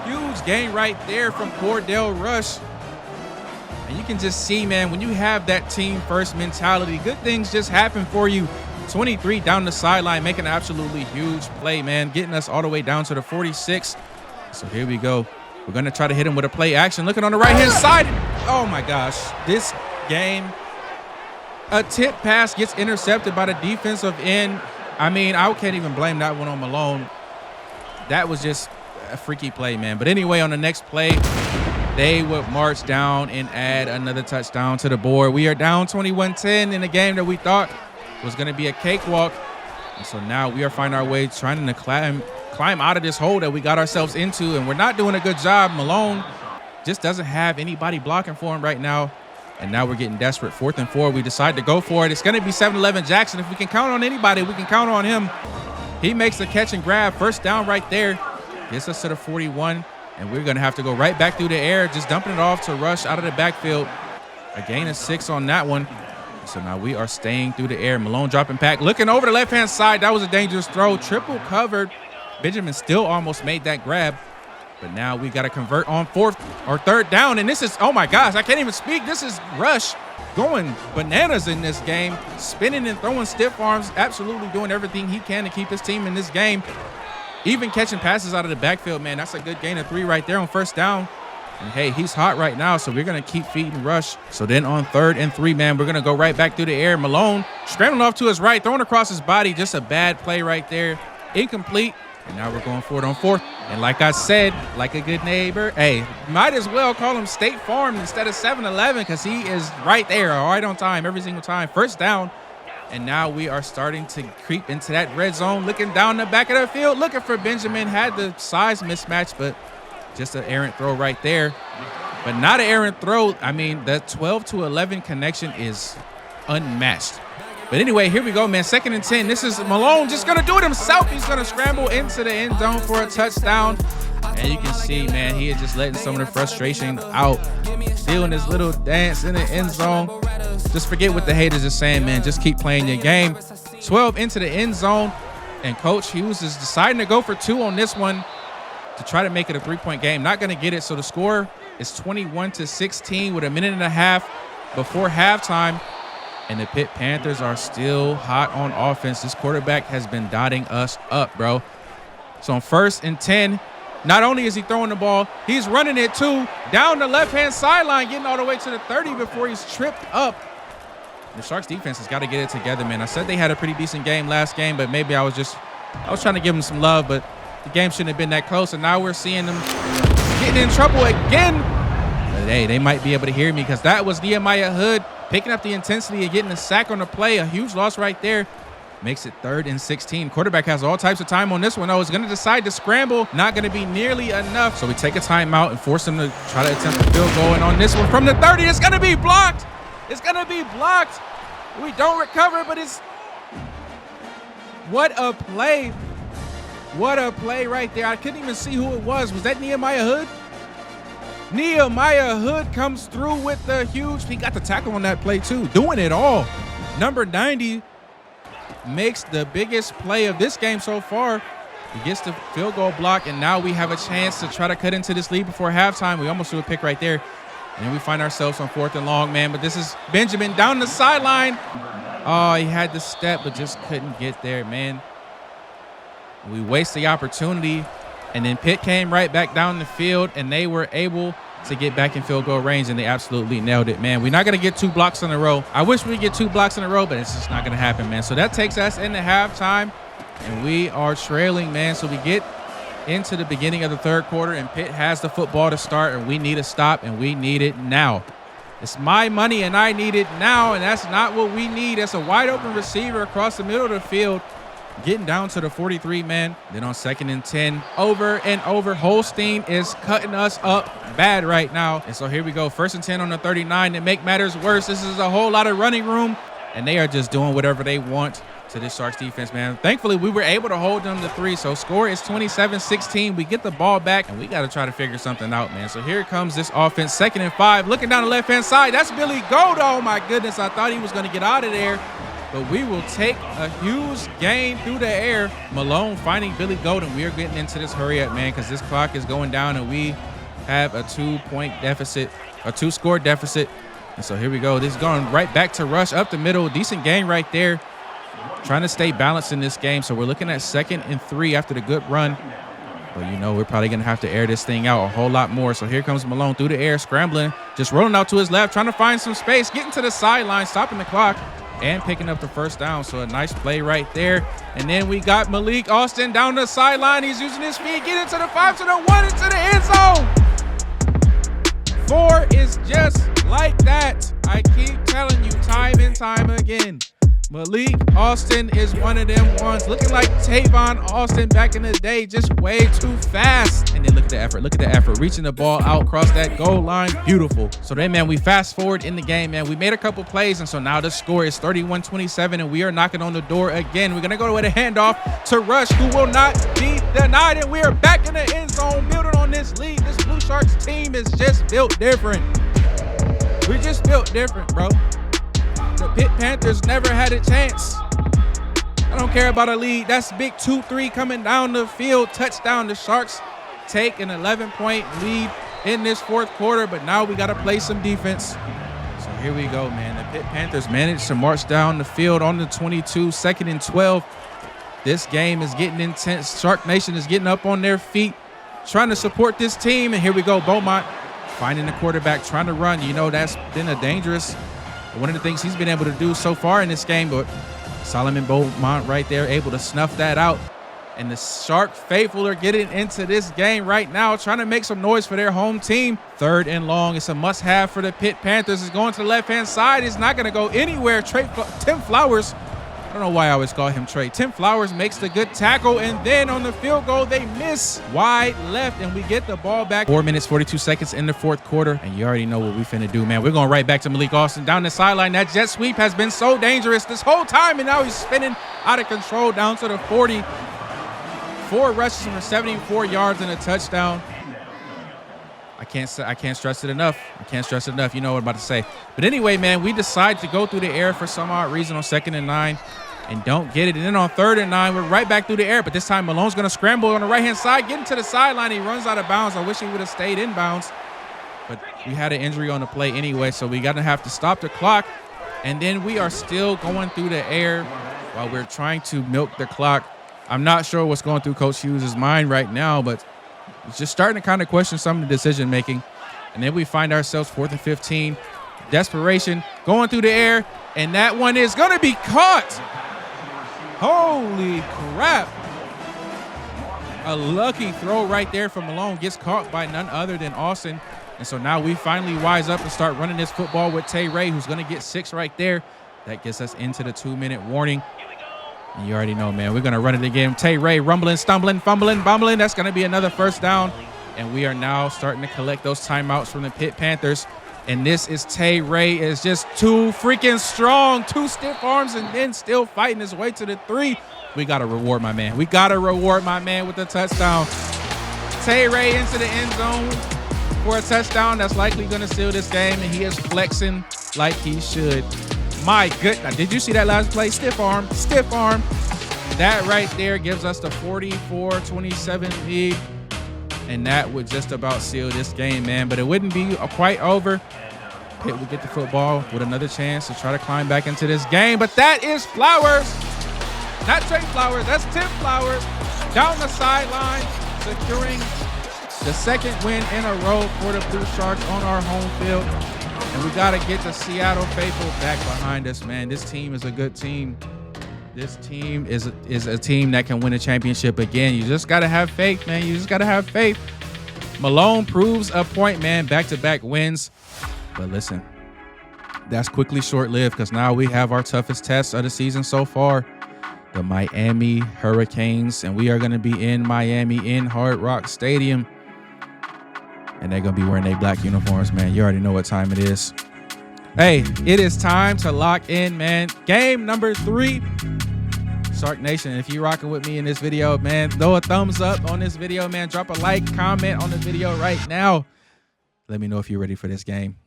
Huge gain right there from Cordell Rush. And you can just see, man, when you have that team first mentality, good things just happen for you. 23 down the sideline, making an absolutely huge play, man, getting us all the way down to the 46. So here we go. We're going to try to hit him with a play action. Looking on the right-hand side. Oh, my gosh. This game, a tip pass gets intercepted by the defensive end. I mean, I can't even blame that one on Malone. That was just a freaky play, man. But anyway, on the next play, they would march down and add another touchdown to the board. We are down 21-10 in a game that we thought was going to be a cakewalk. And so now we are finding our way trying to climb out of this hole that we got ourselves into, and we're not doing a good job. Malone just doesn't have anybody blocking for him right now. And now we're getting desperate. 4th and 4. We decide to go for it. It's going to be 7'11" Jackson. If we can count on anybody, we can count on him. He makes the catch and grab. First down right there. Gets us to the 41. And we're going to have to go right back through the air, just dumping it off to Rush out of the backfield. A gain of 6 on that one. So now we are staying through the air. Malone dropping back, looking over the left-hand side. That was a dangerous throw. Triple covered. Benjamin still almost made that grab. But now we got to convert on third down. And this is, oh my gosh, I can't even speak. This is Rush going bananas in this game. Spinning and throwing stiff arms. Absolutely doing everything he can to keep his team in this game. Even catching passes out of the backfield, man. That's a good gain of 3 right there on first down. And hey, he's hot right now, so we're going to keep feeding Rush. So then on 3rd and 3, man, we're going to go right back through the air. Malone scrambling off to his right, throwing across his body. Just a bad play right there. Incomplete. And now we're going for it on 4th. And like I said, like a good neighbor, hey, might as well call him State Farm instead of 7-Eleven because he is right there, right on time, every single time. First down. And now we are starting to creep into that red zone, looking down the back of the field, looking for Benjamin. Had the size mismatch, but just an errant throw right there. But not an errant throw. I mean, the 12-11 connection is unmatched. But anyway, here we go, man. 2nd and 10. This is Malone just going to do it himself. He's going to scramble into the end zone for a touchdown. And you can see, man, he is just letting some of the frustration out. Doing his little dance in the end zone. Just forget what the haters are saying, man. Just keep playing your game. 12 into the end zone. And Coach Hughes is deciding to go for 2 on this one to try to make it a 3-point game. Not going to get it. So the score is 21-16 with a minute and a half before halftime. And the Pitt Panthers are still hot on offense. This quarterback has been dotting us up, bro. So on 1st and 10, not only is he throwing the ball, he's running it too. Down the left-hand sideline, getting all the way to the 30 before he's tripped up. The Sharks defense has got to get it together, man. I said they had a pretty decent game last game, but maybe I was trying to give them some love, but the game shouldn't have been that close. And now we're seeing them getting in trouble again. But hey, they might be able to hear me because that was Nehemiah Hood picking up the intensity and getting a sack on the play. A huge loss right there. Makes it 3rd and 16. Quarterback has all types of time on this one. He's going to decide to scramble. Not going to be nearly enough. So we take a timeout and force him to try to attempt a field goal. And on this one from the 30, it's going to be blocked. It's going to be blocked. We don't recover, but it's what a play. What a play right there. I couldn't even see who it was. Was that Nehemiah Hood? Nehemiah Hood comes through with the huge. He got the tackle on that play too. Doing it all. Number 90 makes the biggest play of this game so far. He gets the field goal block, and now we have a chance to try to cut into this lead before halftime. We almost threw a pick right there. And then we find ourselves on 4th and long, man. But this is Benjamin down the sideline. Oh, he had the step, but just couldn't get there, man. We waste the opportunity. And then Pitt came right back down the field, and they were able to get back in field goal range, and they absolutely nailed it, man. We're not going to get 2 blocks in a row. I wish we could get 2 blocks in a row, but it's just not going to happen, man. So that takes us into halftime, and we are trailing, man. So we get into the beginning of the 3rd quarter, and Pitt has the football to start, and we need a stop, and we need it now. It's my money, and I need it now, and that's not what we need. That's a wide-open receiver across the middle of the field, getting down to the 43, man. Then on 2nd and 10, over and over, Holstein is cutting us up bad right now. And so here we go, 1st and 10 on the 39. To make matters worse, this is a whole lot of running room, and they are just doing whatever they want to this Sharks defense, man. Thankfully, we were able to hold them to 3. So score is 27-16. We get the ball back, and we got to try to figure something out, man. So here comes this offense, 2nd and 5. Looking down the left-hand side, that's Billy Gold. Oh, my goodness. I thought he was going to get out of there. But we will take a huge gain through the air. Malone finding Billy Gold, and we are getting into this hurry up, man, because this clock is going down, and we have a 2-point deficit, a 2-score deficit. And so here we go. This is going right back to Rush up the middle. Decent gain right there. Trying to stay balanced in this game. So we're looking at 2nd and 3 after the good run. But, you know, we're probably going to have to air this thing out a whole lot more. So here comes Malone through the air, scrambling, just rolling out to his left, trying to find some space, getting to the sideline, stopping the clock, and picking up the first down. So a nice play right there. And then we got Malik Austin down the sideline. He's using his feet, get into the 5, to the 1, into the end zone. 4 is just like that. I keep telling you time and time again. Malik Austin is one of them ones. Looking like Tavon Austin back in the day, just way too fast. And then look at the effort. Look at the effort. Reaching the ball out across that goal line. Beautiful. So then, man, we fast forward in the game, man. We made a couple plays, and so now the score is 31-27, and we are knocking on the door again. We're going to go with a handoff to Rush, who will not be denied, and we are back in the end zone, building on this lead. This Blue Sharks team is just built different. We just built different, bro. The Pitt Panthers never had a chance. I don't care about a lead. That's big 2-3 coming down the field. Touchdown. The Sharks take an 11-point lead in this fourth quarter, but now we got to play some defense. So here we go, man. The Pitt Panthers managed to march down the field on the 22, 2nd and 12. This game is getting intense. Shark Nation is getting up on their feet, trying to support this team. And here we go, Beaumont finding the quarterback, trying to run. You know, that's been a dangerous, one of the things he's been able to do so far in this game, but Solomon Beaumont right there able to snuff that out. And the Shark faithful are getting into this game right now, trying to make some noise for their home team. 3rd and long. It's a must-have for the Pitt Panthers. It's going to the left-hand side. It's not going to go anywhere. Tim Flowers, I don't know why I always call him Trey. Tim Flowers makes the good tackle, and then on the field goal, they miss wide left, and we get the ball back. 4 minutes, 42 seconds in the fourth quarter, and you already know what we finna do, man. We're going right back to Malik Austin down the sideline. That jet sweep has been so dangerous this whole time, and now he's spinning out of control down to the 40. 4 rushes for 74 yards and a touchdown. I can't stress it enough. I can't stress it enough. You know what I'm about to say. But anyway, man, we decide to go through the air for some odd reason on 2nd and 9 and don't get it. And then on 3rd and 9, we're right back through the air. But this time Malone's going to scramble on the right-hand side, getting to the sideline. He runs out of bounds. I wish he would have stayed in bounds. But we had an injury on the play anyway, so we got to have to stop the clock. And then we are still going through the air while we're trying to milk the clock. I'm not sure what's going through Coach Hughes' mind right now, but it's just starting to kind of question some of the decision-making. And then we find ourselves 4th and 15. Desperation, going through the air, and that one is going to be caught. Holy crap. A lucky throw right there from Malone gets caught by none other than Austin. And so now we finally wise up and start running this football with Tay Ray, who's going to get 6 right there. That gets us into the 2-minute warning. And you already know, man, we're going to run it again. Tay Ray rumbling, stumbling, fumbling, bumbling. That's going to be another first down. And we are now starting to collect those timeouts from the Pitt Panthers. And this is Tay Ray is just too freaking strong, 2 stiff arms, and then still fighting his way to the 3. We got to reward my man. We got to reward my man with the touchdown. Tay Ray into the end zone for a touchdown that's likely going to seal this game, and he is flexing like he should. My goodness. Did you see that last play? Stiff arm, stiff arm. That right there gives us the 44-27 lead. And that would just about seal this game, man. But it wouldn't be quite over. Pitt would get the football with another chance to try to climb back into this game. But that is Flowers. Not Trey Flowers. That's Tim Flowers. Down the sideline, securing the 2nd win in a row for the Blue Sharks on our home field. And we got to get the Seattle faithful back behind us, man. This team is a good team. This team is a team that can win a championship again. You just got to have faith, man. You just got to have faith. Malone proves a point, man. Back-to-back wins. But listen, that's quickly short-lived because now we have our toughest test of the season so far. The Miami Hurricanes. And we are going to be in Miami in Hard Rock Stadium. And they're going to be wearing their black uniforms, man. You already know what time it is. Hey, it is time to lock in, man. Game number 3. Shark Nation, if you rocking with me in this video, man, throw a thumbs up on this video, man. Drop a like, comment on the video right now. Let me know if you're ready for this game.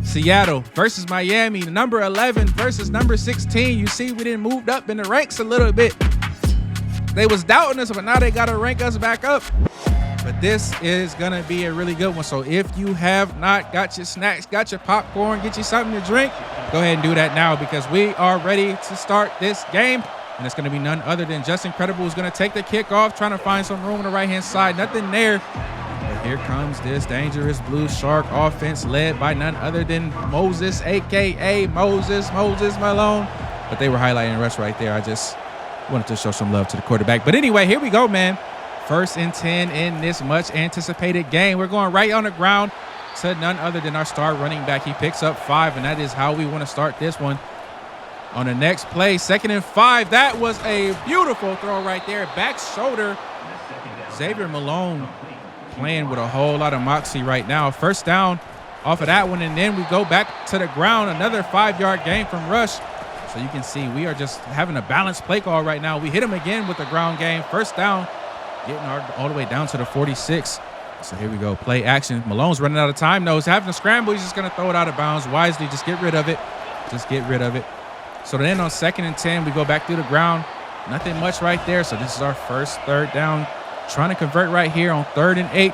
Seattle versus Miami, number 11 versus number 16. You see, we didn't move up in the ranks a little bit. They was doubting us, but now they got to rank us back up. But this is going to be a really good one. So if you have not got your snacks, got your popcorn, get you something to drink, go ahead and do that now because we are ready to start this game. And it's going to be none other than Just Incredible who's going to take the kickoff, trying to find some room on the right-hand side. Nothing there. But here comes this dangerous Blue Shark offense led by none other than Moses, a.k.a. Moses Malone. But they were highlighting the rest right there. I just wanted to show some love to the quarterback. But anyway, here we go, man. 1st and 10 in this much anticipated game. We're going right on the ground to none other than our star running back. He picks up 5, and that is how we want to start this one. On the next play, 2nd and 5. That was a beautiful throw right there. Back shoulder. Xavier Malone playing with a whole lot of moxie right now. 1st down off of that one, and then we go back to the ground. Another 5-yard gain from Rush. So you can see we are just having a balanced play call right now. We hit him again with the ground game. 1st down. Getting all the way down to the 46. So here we go. Play action. Malone's running out of time, though. He's having to scramble. He's just going to throw it out of bounds. Wisely, just get rid of it. Just get rid of it. So then on 2nd and 10, we go back through the ground. Nothing much right there. So this is our first 3rd down. Trying to convert right here on 3rd and 8.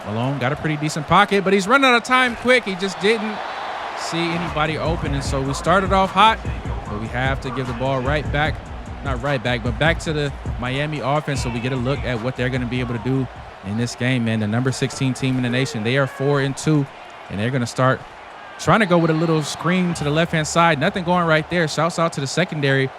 Malone got a pretty decent pocket, but he's running out of time quick. He just didn't see anybody open. And so we started off hot, but we have to give the ball right back. Not right back, but back to the Miami offense so we get a look at what they're going to be able to do in this game, man. The number 16 team in the nation. They are 4-2, and they're going to start trying to go with a little screen to the left-hand side. Nothing going right there. Shouts out to the secondary.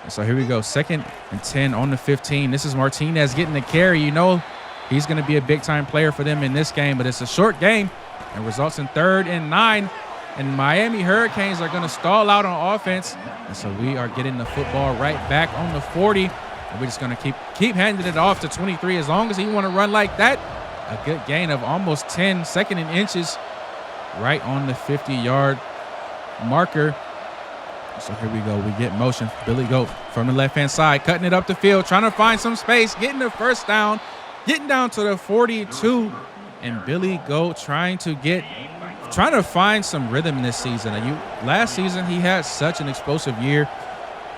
And so here we go. 2nd and 10 on the 15. This is Martinez getting the carry. You know he's going to be a big-time player for them in this game, but it's a short game and results in 3rd and 9. And Miami Hurricanes are going to stall out on offense. And so we are getting the football right back on the 40. And we're just going to keep handing it off to 23. As long as he want to run like that, a good gain of almost 10, 2nd and inches, right on the 50-yard marker. So here we go. We get motion. Billy Goat from the left-hand side, cutting it up the field, trying to find some space, getting the first down, getting down to the 42. And Billy Goat trying to find some rhythm this season. And last season, he had such an explosive year.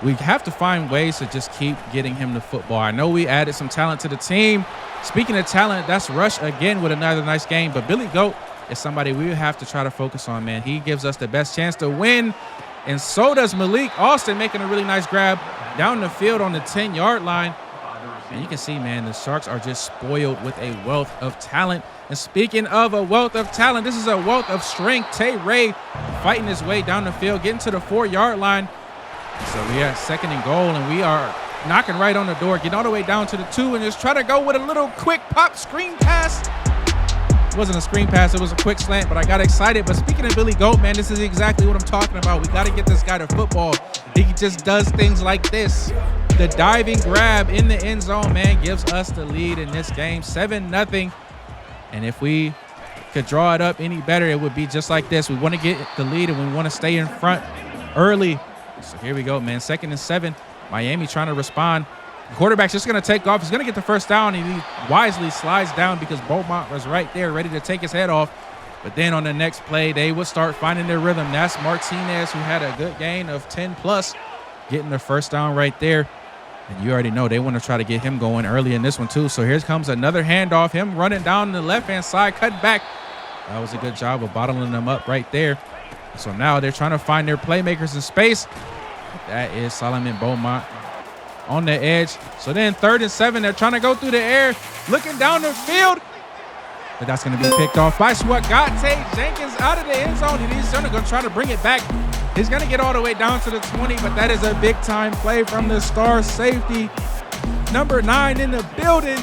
We have to find ways to just keep getting him the football. I know we added some talent to the team. Speaking of talent, that's Rush again with another nice game. But Billy Goat is somebody we have to try to focus on, man. He gives us the best chance to win. And so does Malik Austin, making a really nice grab down the field on the 10-yard line. And you can see, man, the Sharks are just spoiled with a wealth of talent. And speaking of a wealth of talent, this is a wealth of strength. Tay Ray fighting his way down the field, getting to the 4-yard line. So we are 2nd and goal, and we are knocking right on the door, getting all the way down to the 2, and just try to go with a little quick pop screen pass. It wasn't a screen pass, it was a quick slant, but I got excited. But speaking of Billy Goat, man, this is exactly what I'm talking about. We got to get this guy to football. He just does things like this. The diving grab in the end zone, man, gives us the lead in this game, 7-0. And if we could draw it up any better, it would be just like this. We want to get the lead, and we want to stay in front early. So here we go, man. 2nd and 7. Miami trying to respond. The quarterback's just going to take off. He's going to get the first down, and he wisely slides down because Beaumont was right there ready to take his head off. But then on the next play, they would start finding their rhythm. That's Martinez, who had a good gain of 10+, getting the first down right there. And you already know they want to try to get him going early in this one too. So here comes another handoff. Him running down the left-hand side, cutting back. That was a good job of bottling them up right there. So now they're trying to find their playmakers in space. That is Solomon Beaumont on the edge. So then 3rd and 7, they're trying to go through the air, looking down the field. But that's going to be picked off by Swagate Jenkins out of the end zone. And he's going to try to bring it back. He's going to get all the way down to the 20, but that is a big-time play from the star safety. Number 9 in the building.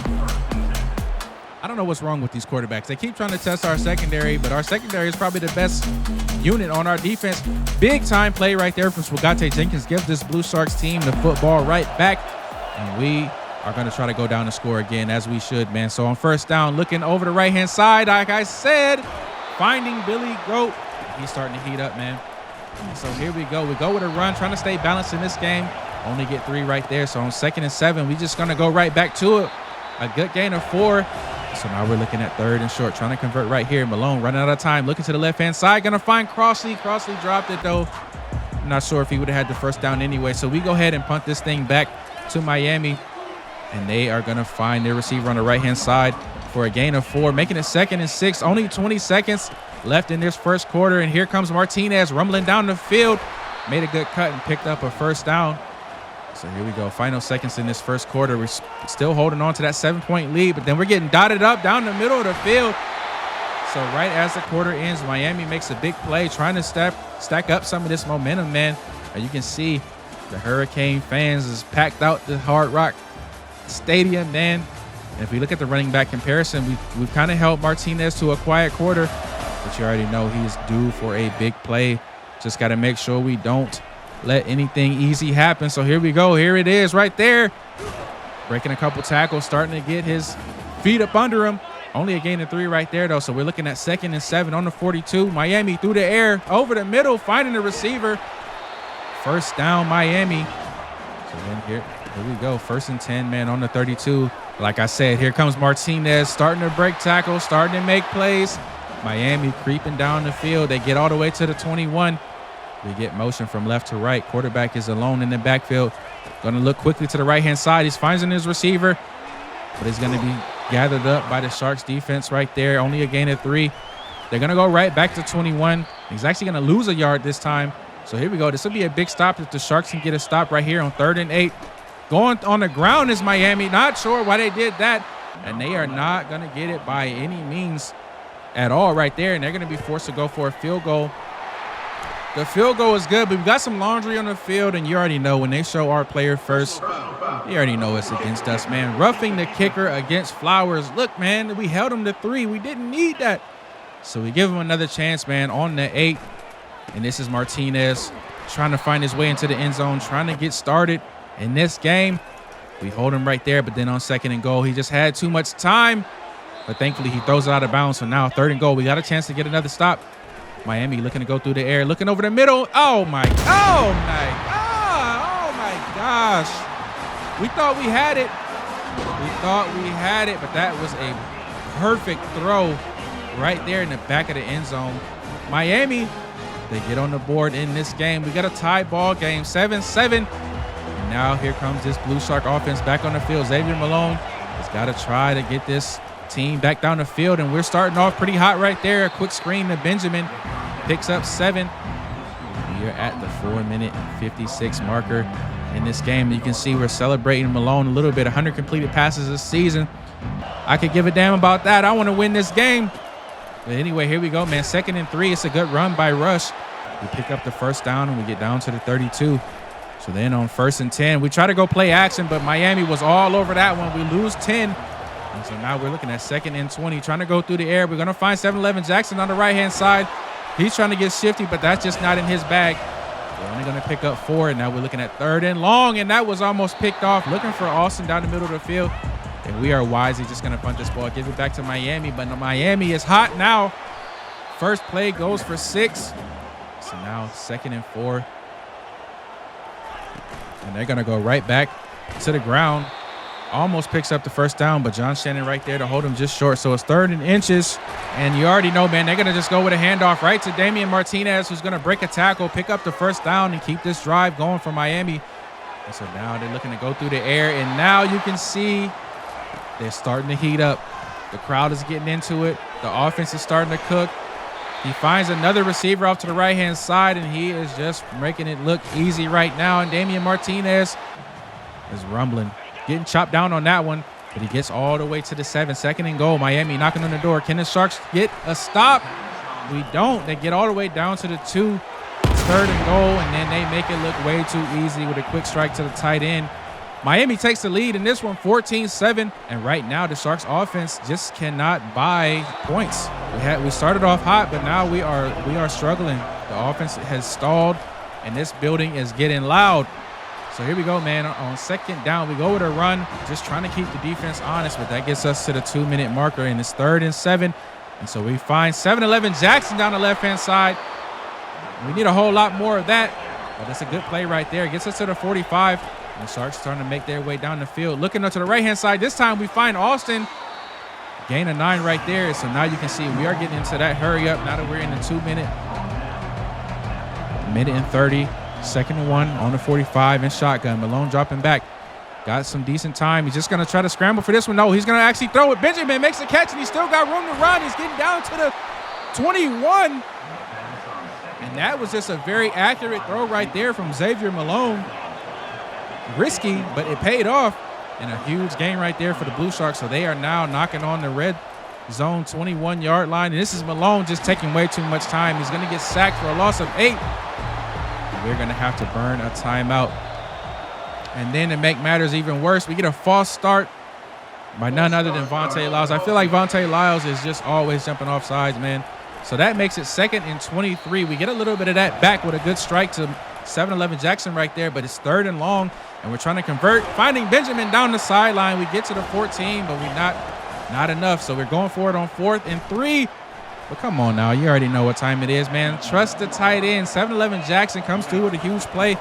I don't know what's wrong with these quarterbacks. They keep trying to test our secondary, but our secondary is probably the best unit on our defense. Big-time play right there from Swagate Jenkins. Gives this Blue Sharks team the football right back. And we are going to try to go down and score again, as we should, man. So on first down, looking over the right-hand side, like I said, finding Billy Goat. He's starting to heat up, man. So here we go. We go with a run, trying to stay balanced in this game. Only get 3 right there. So on 2nd and 7, we just going to go right back to it. A good gain of 4. So now we're looking at 3rd and short, trying to convert right here. Malone running out of time, looking to the left-hand side. Going to find Crossley. Crossley dropped it, though. I'm not sure if he would have had the first down anyway. So we go ahead and punt this thing back to Miami. And they are going to find their receiver on the right-hand side for a gain of 4, making it 2nd and 6. Only 20 seconds left in this first quarter. And here comes Martinez rumbling down the field. Made a good cut and picked up a first down. So here we go. Final seconds in this first quarter. We're still holding on to that 7-point lead, but then we're getting dotted up down the middle of the field. So right as the quarter ends, Miami makes a big play, trying to stack up some of this momentum, man. You can see the Hurricane fans is packed out the Hard Rock Stadium, man. And if we look at the running back comparison, we've kind of held Martinez to a quiet quarter, but you already know he's due for a big play. Just got to make sure we don't let anything easy happen. So here we go. Here it is right there. Breaking a couple tackles, starting to get his feet up under him. Only a gain of 3 right there, though. So we're looking at 2nd and 7 on the 42. Miami through the air, over the middle, finding the receiver. First down, Miami. So then here we go. 1st and 10, man, on the 32. Like I said, here comes Martinez starting to break tackles, starting to make plays. Miami creeping down the field. They get all the way to the 21. We get motion from left to right. Quarterback is alone in the backfield. Going to look quickly to the right-hand side. He's finding his receiver, but he's going to be gathered up by the Sharks defense right there. Only a gain of 3. They're going to go right back to 21. He's actually going to lose a yard this time. So here we go. This will be a big stop if the Sharks can get a stop right here on 3rd and 8. Going on the ground is Miami. Not sure why they did that. And they are not going to get it by any means at all right there. And they're going to be forced to go for a field goal. The field goal is good, but we got some laundry on the field, and you already know when they show our player first, you already know it's against us, man. Roughing the kicker against Flowers. Look, man, we held him to 3. We didn't need that. So we give him another chance, man, on the 8. And this is Martinez trying to find his way into the end zone, trying to get started in this game. We hold him right there, but then on 2nd and goal, he just had too much time. But thankfully, he throws it out of bounds. So now 3rd and goal, we got a chance to get another stop. Miami looking to go through the air, looking over the middle. Oh my gosh. We thought we had it. But that was a perfect throw right there in the back of the end zone. Miami, they get on the board in this game. We got a tie ball game, 7-7. And now here comes this Blue Shark offense back on the field. Xavier Malone has got to try to get this team back down the field, and we're starting off pretty hot right there. A quick screen to Benjamin, picks up 7. We are at the 4-minute and 56 marker in this game. You can see we're celebrating Malone a little bit. 100 completed passes this season. I could give a damn about that. I want to win this game. But anyway, here we go, man. 2nd and 3. It's a good run by Rush. We pick up the first down, and we get down to the 32. So then on 1st and 10, we try to go play action, but Miami was all over that one. We lose 10. And so now we're looking at 2nd and 20, trying to go through the air. We're going to find 7-11 Jackson on the right-hand side. He's trying to get shifty, but that's just not in his bag. We're only going to pick up 4, and now we're looking at 3rd and long, and that was almost picked off. Looking for Austin down the middle of the field, and we are wisely just going to punt this ball, give it back to Miami, but Miami is hot now. First play goes for 6. So now 2nd and 4. And they're going to go right back to the ground. Almost picks up the first down, but John Shannon right there to hold him just short. So it's 3rd and inches, and you already know, man, they're going to just go with a handoff right to Damian Martinez, who's going to break a tackle, pick up the first down, and keep this drive going for Miami. And so now they're looking to go through the air, and now you can see they're starting to heat up. The crowd is getting into it. The offense is starting to cook. He finds another receiver off to the right-hand side, and he is just making it look easy right now. And Damian Martinez is rumbling, getting chopped down on that one, but he gets all the way to the 7. 2nd and goal. Miami knocking on the door. Can the Sharks get a stop? We don't. They get all the way down to the 2. It's 3rd and goal, and then they make it look way too easy with a quick strike to the tight end. Miami takes the lead in this one, 14-7, and right now the Sharks offense just cannot buy points. We started off hot, but now we are struggling. The offense has stalled, and this building is getting loud. So here we go, man. On 2nd down, we go with a run, just trying to keep the defense honest, but that gets us to the 2-minute marker, and it's 3rd and 7. And so we find 7-11 Jackson down the left-hand side. We need a whole lot more of that, but that's a good play right there. It gets us to the 45. And the Sharks starting to make their way down the field. Looking up to the right-hand side. This time we find Austin. Gain of 9 right there. So now you can see we are getting into that hurry up now that we're in the 2-minute. 1 minute and 30. 2nd and 1 on the 45 and shotgun. Malone dropping back. Got some decent time. He's just going to try to scramble for this one. No, he's going to actually throw it. Benjamin makes the catch, and he's still got room to run. He's getting down to the 21. And that was just a very accurate throw right there from Xavier Malone. Risky, but it paid off, and a huge gain right there for the Blue Sharks. So they are now knocking on the red zone 21-yard line, and this is Malone just taking way too much time. He's going to get sacked for a loss of 8. And we're going to have to burn a timeout. And then to make matters even worse, we get a false start by none other than Vontae Lyles. I feel like Vontae Lyles is just always jumping off sides, man. So that makes it 2nd and 23. We get a little bit of that back with a good strike to 7-11 Jackson right there, but it's 3rd and long, and we're trying to convert. Finding Benjamin down the sideline. We get to the 14, but we're not enough. So we're going for it on 4th and 3. But come on now. You already know what time it is, man. Trust the tight end. 7-11 Jackson comes through with a huge play.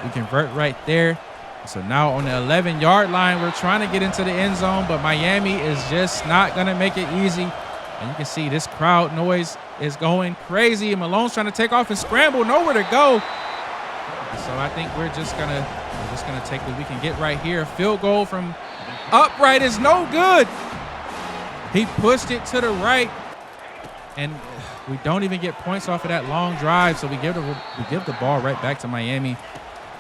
We convert right there. So now on the 11-yard line, we're trying to get into the end zone, but Miami is just not going to make it easy. And you can see this crowd noise is going crazy. Malone's trying to take off and scramble, nowhere to go. So I think we're just gonna take what we can get right here. A field goal from upright is no good. He pushed it to the right, and we don't even get points off of that long drive. So we give the ball right back to Miami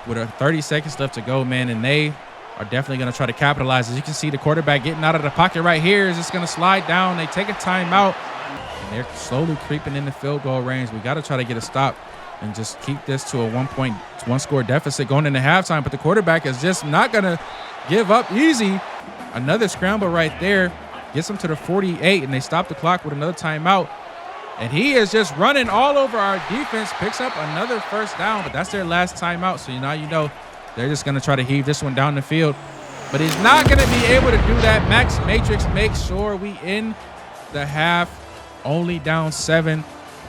with 30 seconds left to go, man. And they are definitely going to try to capitalize. As you can see, the quarterback getting out of the pocket right here is just going to slide down. They take a timeout, and they're slowly creeping in the field goal range. We got to try to get a stop and just keep this to a one-score deficit going into halftime. But the quarterback is just not going to give up easy. Another scramble right there gets them to the 48, and they stop the clock with another timeout. And he is just running all over our defense, picks up another first down, but that's their last timeout. So now you know they're just going to try to heave this one down the field. But he's not going to be able to do that. Max Matrix makes sure we end the half only down 7.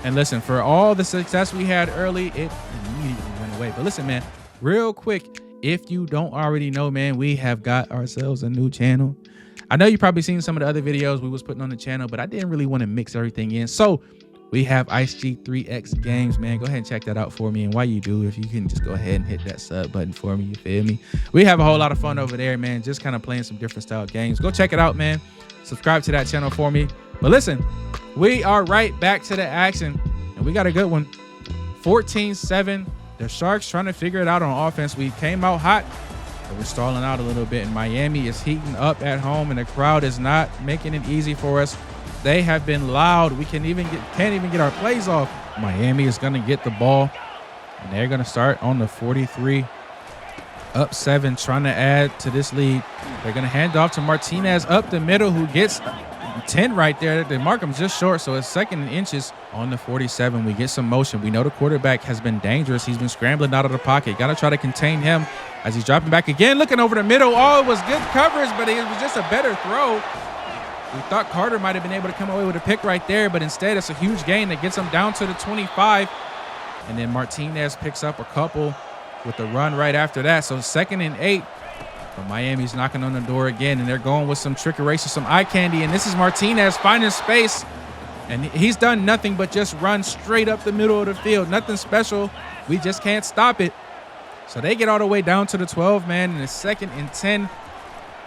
And listen, for all the success we had early, it immediately went away. But listen, man, real quick, if you don't already know, man, we have got ourselves a new channel. I know you've probably seen some of the other videos we was putting on the channel, but I didn't really want to mix everything in. So we have IceG3X Games, man. Go ahead and check that out for me. And while you do, if you can just go ahead and hit that sub button for me, you feel me? We have a whole lot of fun over there, man, just kind of playing some different style games. Go check it out, man. Subscribe to that channel for me. But listen, we are right back to the action, and we got a good one. 14-7. The Sharks trying to figure it out on offense. We came out hot, but we're stalling out a little bit, and Miami is heating up at home, and the crowd is not making it easy for us. They have been loud. We can't even get our plays off. Miami is going to get the ball, and they're going to start on the 43, up 7, trying to add to this lead. They're going to hand off to Martinez up the middle, who gets 10 right there. They mark him just short, so it's 2nd and inches on the 47. We get some motion. We know the quarterback has been dangerous. He's been scrambling out of the pocket. Got to try to contain him as he's dropping back again, looking over the middle. Oh, it was good coverage, but it was just a better throw. We thought Carter might have been able to come away with a pick right there, but instead it's a huge gain that gets him down to the 25. And then Martinez picks up a couple with the run right after that. So 2nd and 8. But Miami's knocking on the door again, and they're going with some trickery, some eye candy. And this is Martinez finding space. And he's done nothing but just run straight up the middle of the field. Nothing special. We just can't stop it. So they get all the way down to the 12, man, and it's 2nd and 10.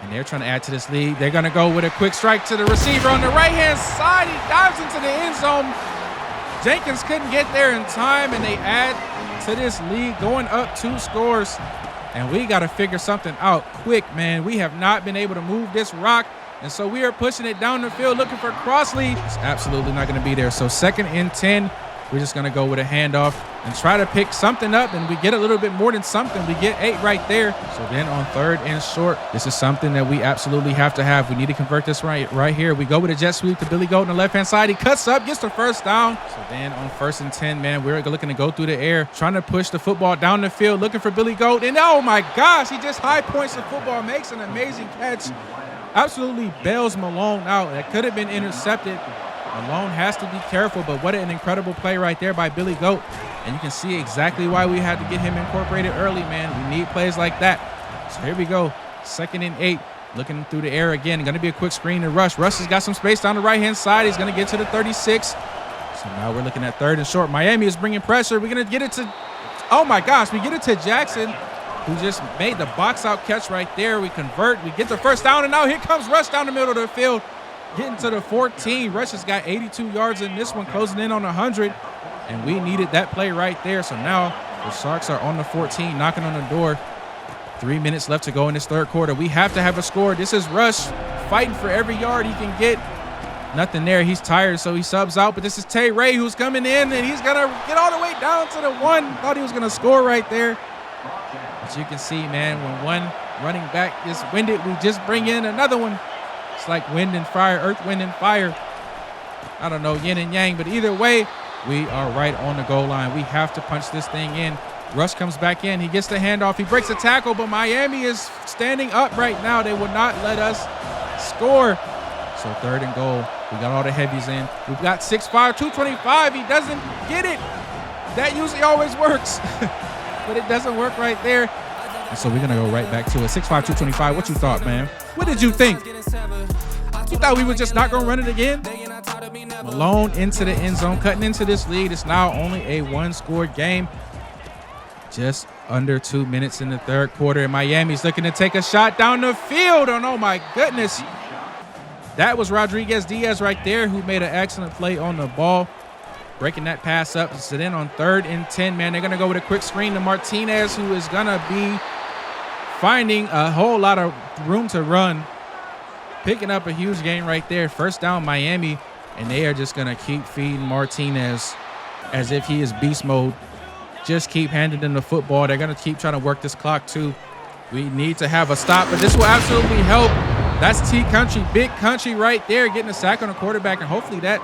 And they're trying to add to this lead. They're going to go with a quick strike to the receiver on the right-hand side. He dives into the end zone. Jenkins couldn't get there in time, and they add to this lead, going up 2 scores. And we got to figure something out quick, man. We have not been able to move this rock. And so we are pushing it down the field looking for Crossley. It's absolutely not going to be there. So 2nd and 10. We're just going to go with a handoff and try to pick something up, and we get a little bit more than something. We get 8 right there. So then on 3rd and short, this is something that we absolutely have to have. We need to convert this right here. We go with a jet sweep to Billy Goat on the left-hand side. He cuts up, gets the first down. So then on 1st and 10, man, we're looking to go through the air, trying to push the football down the field, looking for Billy Goat. And oh my gosh, he just high points the football, makes an amazing catch. Absolutely bails Malone out. That could have been intercepted. Malone has to be careful, but what an incredible play right there by Billy Goat. And you can see exactly why we had to get him incorporated early, man. We need plays like that. So here we go. 2nd and 8. Looking through the air again. Going to be a quick screen to Rush. Rush has got some space down the right-hand side. He's going to get to the 36. So now we're looking at 3rd and short. Miami is bringing pressure. We're going to get it to, oh my gosh, we get it to Jackson, who just made the box-out catch right there. We convert. We get the first down, and now here comes Rush down the middle of the field. Getting to the 14. Rush has got 82 yards in this one, closing in on 100. And we needed that play right there. So now the Sharks are on the 14, knocking on the door. 3 minutes left to go in this 3rd quarter. We have to have a score. This is Rush fighting for every yard he can get. Nothing there. He's tired, so he subs out. But this is Tay Ray who's coming in, and he's going to get all the way down to the 1. Thought he was going to score right there. But you can see, man, when one running back is winded, we just bring in another one. It's like wind and fire, earth, wind, and fire. I don't know, yin and yang, but either way, we are right on the goal line. We have to punch this thing in. Rush comes back in. He gets the handoff. He breaks a tackle, but Miami is standing up right now. They will not let us score. So 3rd and goal. We got all the heavies in. We've got 6'5", 225. He doesn't get it. That usually always works, but it doesn't work right there. And so we're going to go right back to it. 6'5", 225. What you thought, man? What did you think? You thought we were just not going to run it again? Malone into the end zone, cutting into this lead. It's now only a one-score game. Just under 2 minutes in the third quarter, and Miami's looking to take a shot down the field. Oh my goodness. That was Rodriguez Diaz right there who made an excellent play on the ball, breaking that pass up. So then on 3rd and 10, man, they're going to go with a quick screen to Martinez, who is going to be finding a whole lot of room to run, picking up a huge gain right there. First down, Miami, and they are just going to keep feeding Martinez as if he is beast mode. Just keep handing them the football. They're going to keep trying to work this clock too. We need to have a stop, but this will absolutely help. That's T Country, big country right there, getting a sack on the quarterback, and hopefully that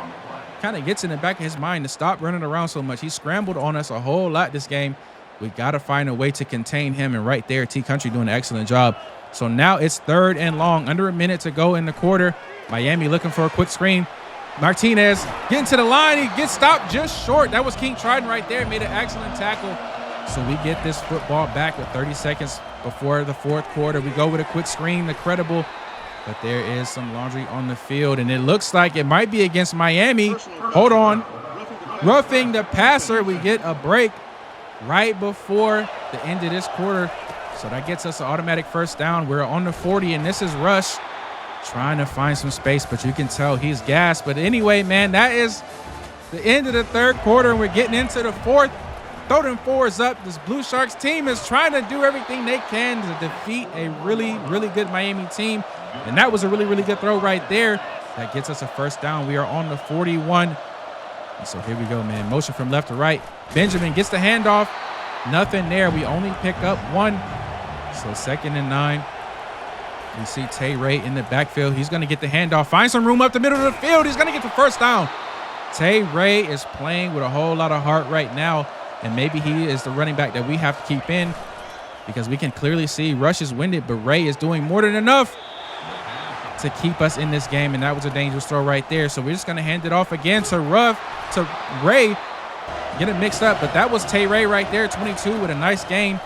kind of gets in the back of his mind to stop running around so much. He scrambled on us a whole lot this game. We got to find a way to contain him, and right there, T Country doing an excellent job. So now it's 3rd and long, under a minute to go in the quarter. Miami looking for a quick screen. Martinez getting to the line. He gets stopped just short. That was King Trident right there. Made an excellent tackle. So we get this football back with 30 seconds before the fourth quarter. We go with a quick screen, the credible. But there is some laundry on the field, and it looks like it might be against Miami. Hold on. Roughing the passer. We get a break right before the end of this quarter. So that gets us an automatic first down. We're on the 40, and this is Rush trying to find some space, but you can tell he's gassed. But anyway, man, that is the end of the third quarter, and we're getting into the fourth. 3rd and 4 is up. This Blue Sharks team is trying to do everything they can to defeat a really, really good Miami team. And that was a really, really good throw right there. That gets us a first down. We are on the 41. And so here we go, man. Motion from left to right. Benjamin gets the handoff. Nothing there. We only pick up 1. So 2nd and 9. We see Tay Ray in the backfield. He's going to get the handoff. Find some room up the middle of the field. He's going to get the first down. Tay Ray is playing with a whole lot of heart right now. And maybe he is the running back that we have to keep in, because we can clearly see Rush is winded, but Ray is doing more than enough to keep us in this game. And that was a dangerous throw right there. So we're just going to hand it off again to Ray. Get it mixed up. But that was Tay Ray right there, 22 with a nice gain.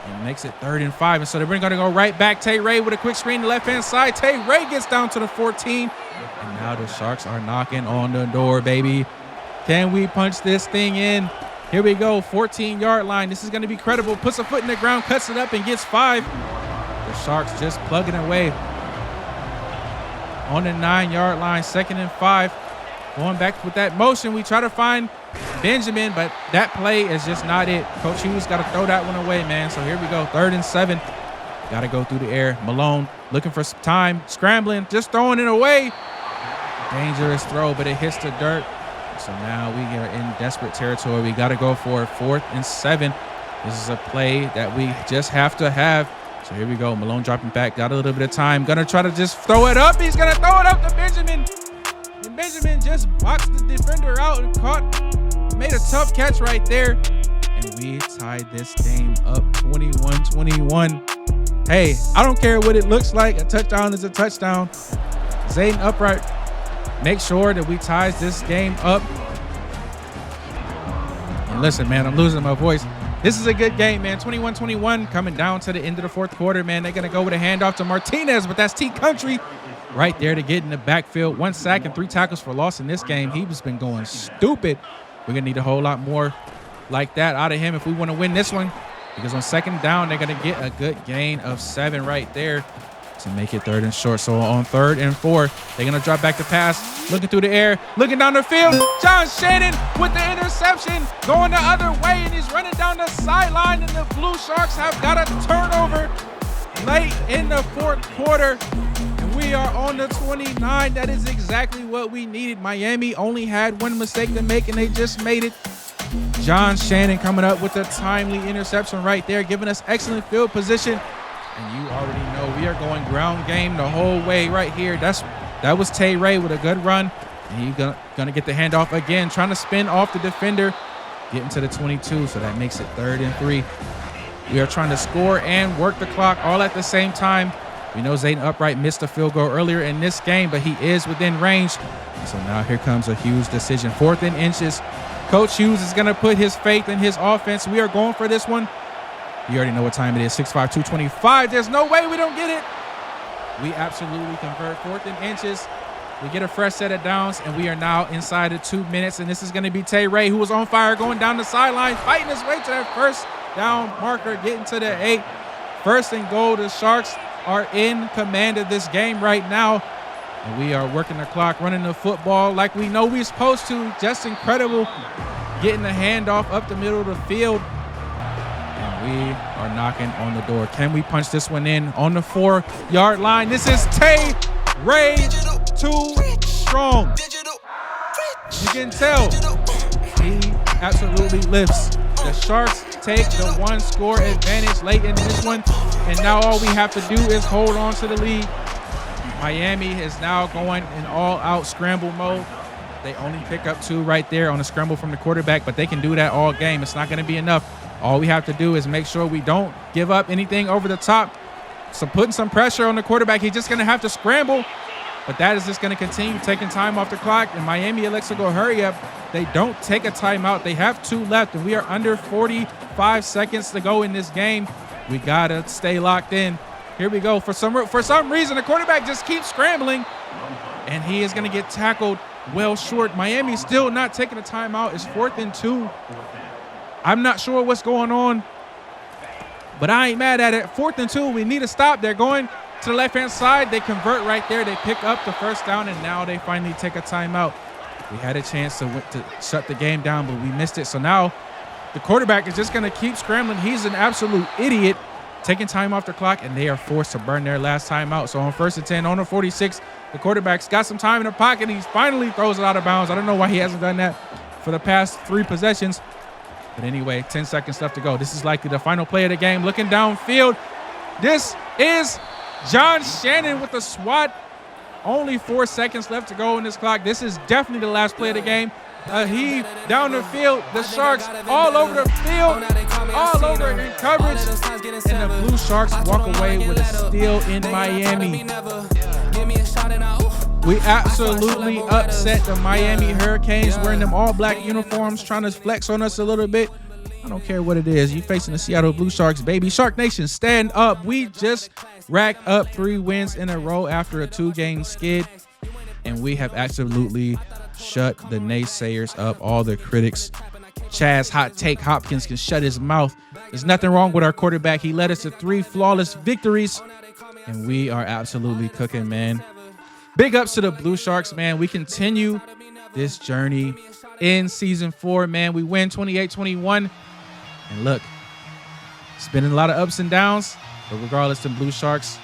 And makes it 3rd and 5. And so we're going to go right back. Tay Ray with a quick screen to the left-hand side. Tay Ray gets down to the 14. And now the Sharks are knocking on the door, baby. Can we punch this thing in? Here we go, 14-yard line. This is going to be credible. Puts a foot in the ground, cuts it up, and gets 5. The Sharks just plugging away on the 9-yard line, 2nd and 5. Going back with that motion, we try to find Benjamin, but that play is just not it. Coach Hughes got to throw that one away, man. So here we go, 3rd and 7. Got to go through the air. Malone looking for some time, scrambling, just throwing it away. Dangerous throw, but it hits the dirt. So now we are in desperate territory. We got to go for 4th and 7. This is a play that we just have to have. So here we go. Malone dropping back. Got a little bit of time. Going to try to just throw it up. He's going to throw it up to Benjamin. And Benjamin just boxed the defender out and made a tough catch right there. And we tied this game up 21-21. Hey, I don't care what it looks like. A touchdown is a touchdown. Zayden Upright make sure that we ties this game up. And listen, man, I'm losing my voice. This is a good game, man. 21-21 coming down to the end of the fourth quarter, man. They're going to go with a handoff to Martinez, but that's T Country right there to get in the backfield. 1 sack and 3 tackles for loss in this game. He's been going stupid. We're going to need a whole lot more like that out of him if we want to win this one, because on 2nd down, they're going to get a good gain of 7 right there to make it 3rd and short. So on 3rd and 4, they're going to drop back to pass, looking through the air, looking down the field. John Shannon with the interception, going the other way, and he's running down the sideline, and the Blue Sharks have got a turnover late in the fourth quarter, and we are on the 29. That is exactly what we needed. Miami only had 1 mistake to make, and they just made it. John Shannon coming up with a timely interception right there, giving us excellent field position. And you already know we are going ground game the whole way right here. That was Tay Ray with a good run. And he's gonna get the handoff again, trying to spin off the defender, getting to the 22. So that makes it 3rd and 3. We are trying to score and work the clock all at the same time. We know Zayden Upright missed a field goal earlier in this game, but he is within range. So now here comes a huge decision. 4th and inches. Coach Hughes is gonna put his faith in his offense. We are going for this one. You already know what time it is, 6'5", 225. There's no way we don't get it. We absolutely convert. 4th and inches. We get a fresh set of downs, and we are now inside of 2 minutes. And this is going to be Tay Ray, who was on fire, going down the sideline, fighting his way to that first down marker, getting to the 8. First and goal. The Sharks are in command of this game right now. And we are working the clock, running the football like we know we're supposed to. Just incredible. Getting the handoff up the middle of the field. And we are knocking on the door. Can we punch this one in on the 4-yard line? This is Tay Ray too strong. You can tell he absolutely lifts. The Sharks take the 1-score advantage late in this one. And now all we have to do is hold on to the lead. Miami is now going in all-out scramble mode. They only pick up 2 right there on a scramble from the quarterback, but they can do that all game. It's not going to be enough. All we have to do is make sure we don't give up anything over the top. So putting some pressure on the quarterback, he's just going to have to scramble. But that is just going to continue taking time off the clock. And Miami elects to go hurry up. They don't take a timeout. They have 2 left, and we are under 45 seconds to go in this game. We got to stay locked in. Here we go. For some reason, the quarterback just keeps scrambling, and he is going to get tackled well short. Miami still not taking a timeout. It's 4th and 2. I'm not sure what's going on, but I ain't mad at it. 4th and 2. We need a stop. They're going to the left-hand side. They convert right there. They pick up the first down, and now they finally take a timeout. We had a chance to shut the game down, but we missed it. So now the quarterback is just going to keep scrambling. He's an absolute idiot, taking time off the clock, and they are forced to burn their last timeout. So on 1st and 10, on the 46, the quarterback's got some time in the pocket. He finally throws it out of bounds. I don't know why he hasn't done that for the past 3 possessions. But anyway, 10 seconds left to go. This is likely the final play of the game. Looking downfield, this is John Shannon with the swat. Only 4 seconds left to go in this clock. This is definitely the last play of the game. He down the field, the Sharks all over the field, all over in coverage, and the Blue Sharks walk away with a steal in Miami. We absolutely upset the Miami Hurricanes wearing them all-black uniforms, trying to flex on us a little bit. I don't care what it is. You facing the Seattle Blue Sharks, baby. Shark Nation, stand up. We just racked up 3 wins in a row after a 2-game skid, and we have absolutely shut the naysayers up, all the critics. Chaz Hot Take Hopkins can shut his mouth. There's nothing wrong with our quarterback. He led us to 3 flawless victories, and we are absolutely cooking, man. Big ups to the Blue Sharks, man. We continue this journey in season 4, man. We win 28-21. And look, it's been a lot of ups and downs, but regardless, the Blue Sharks,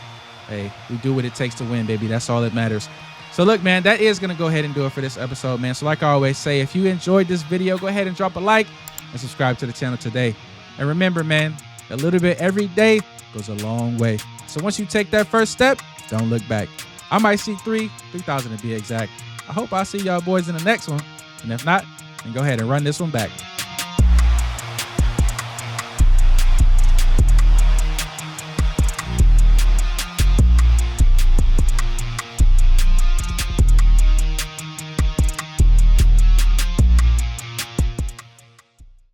hey, we do what it takes to win, baby. That's all that matters. So look, man, that is going to go ahead and do it for this episode, man. So like I always say, if you enjoyed this video, go ahead and drop a like and subscribe to the channel today. And remember, man, a little bit every day goes a long way. So once you take that first step, don't look back. I might see 3,000 to be exact. I hope I see y'all boys in the next one. And if not, then go ahead and run this one back.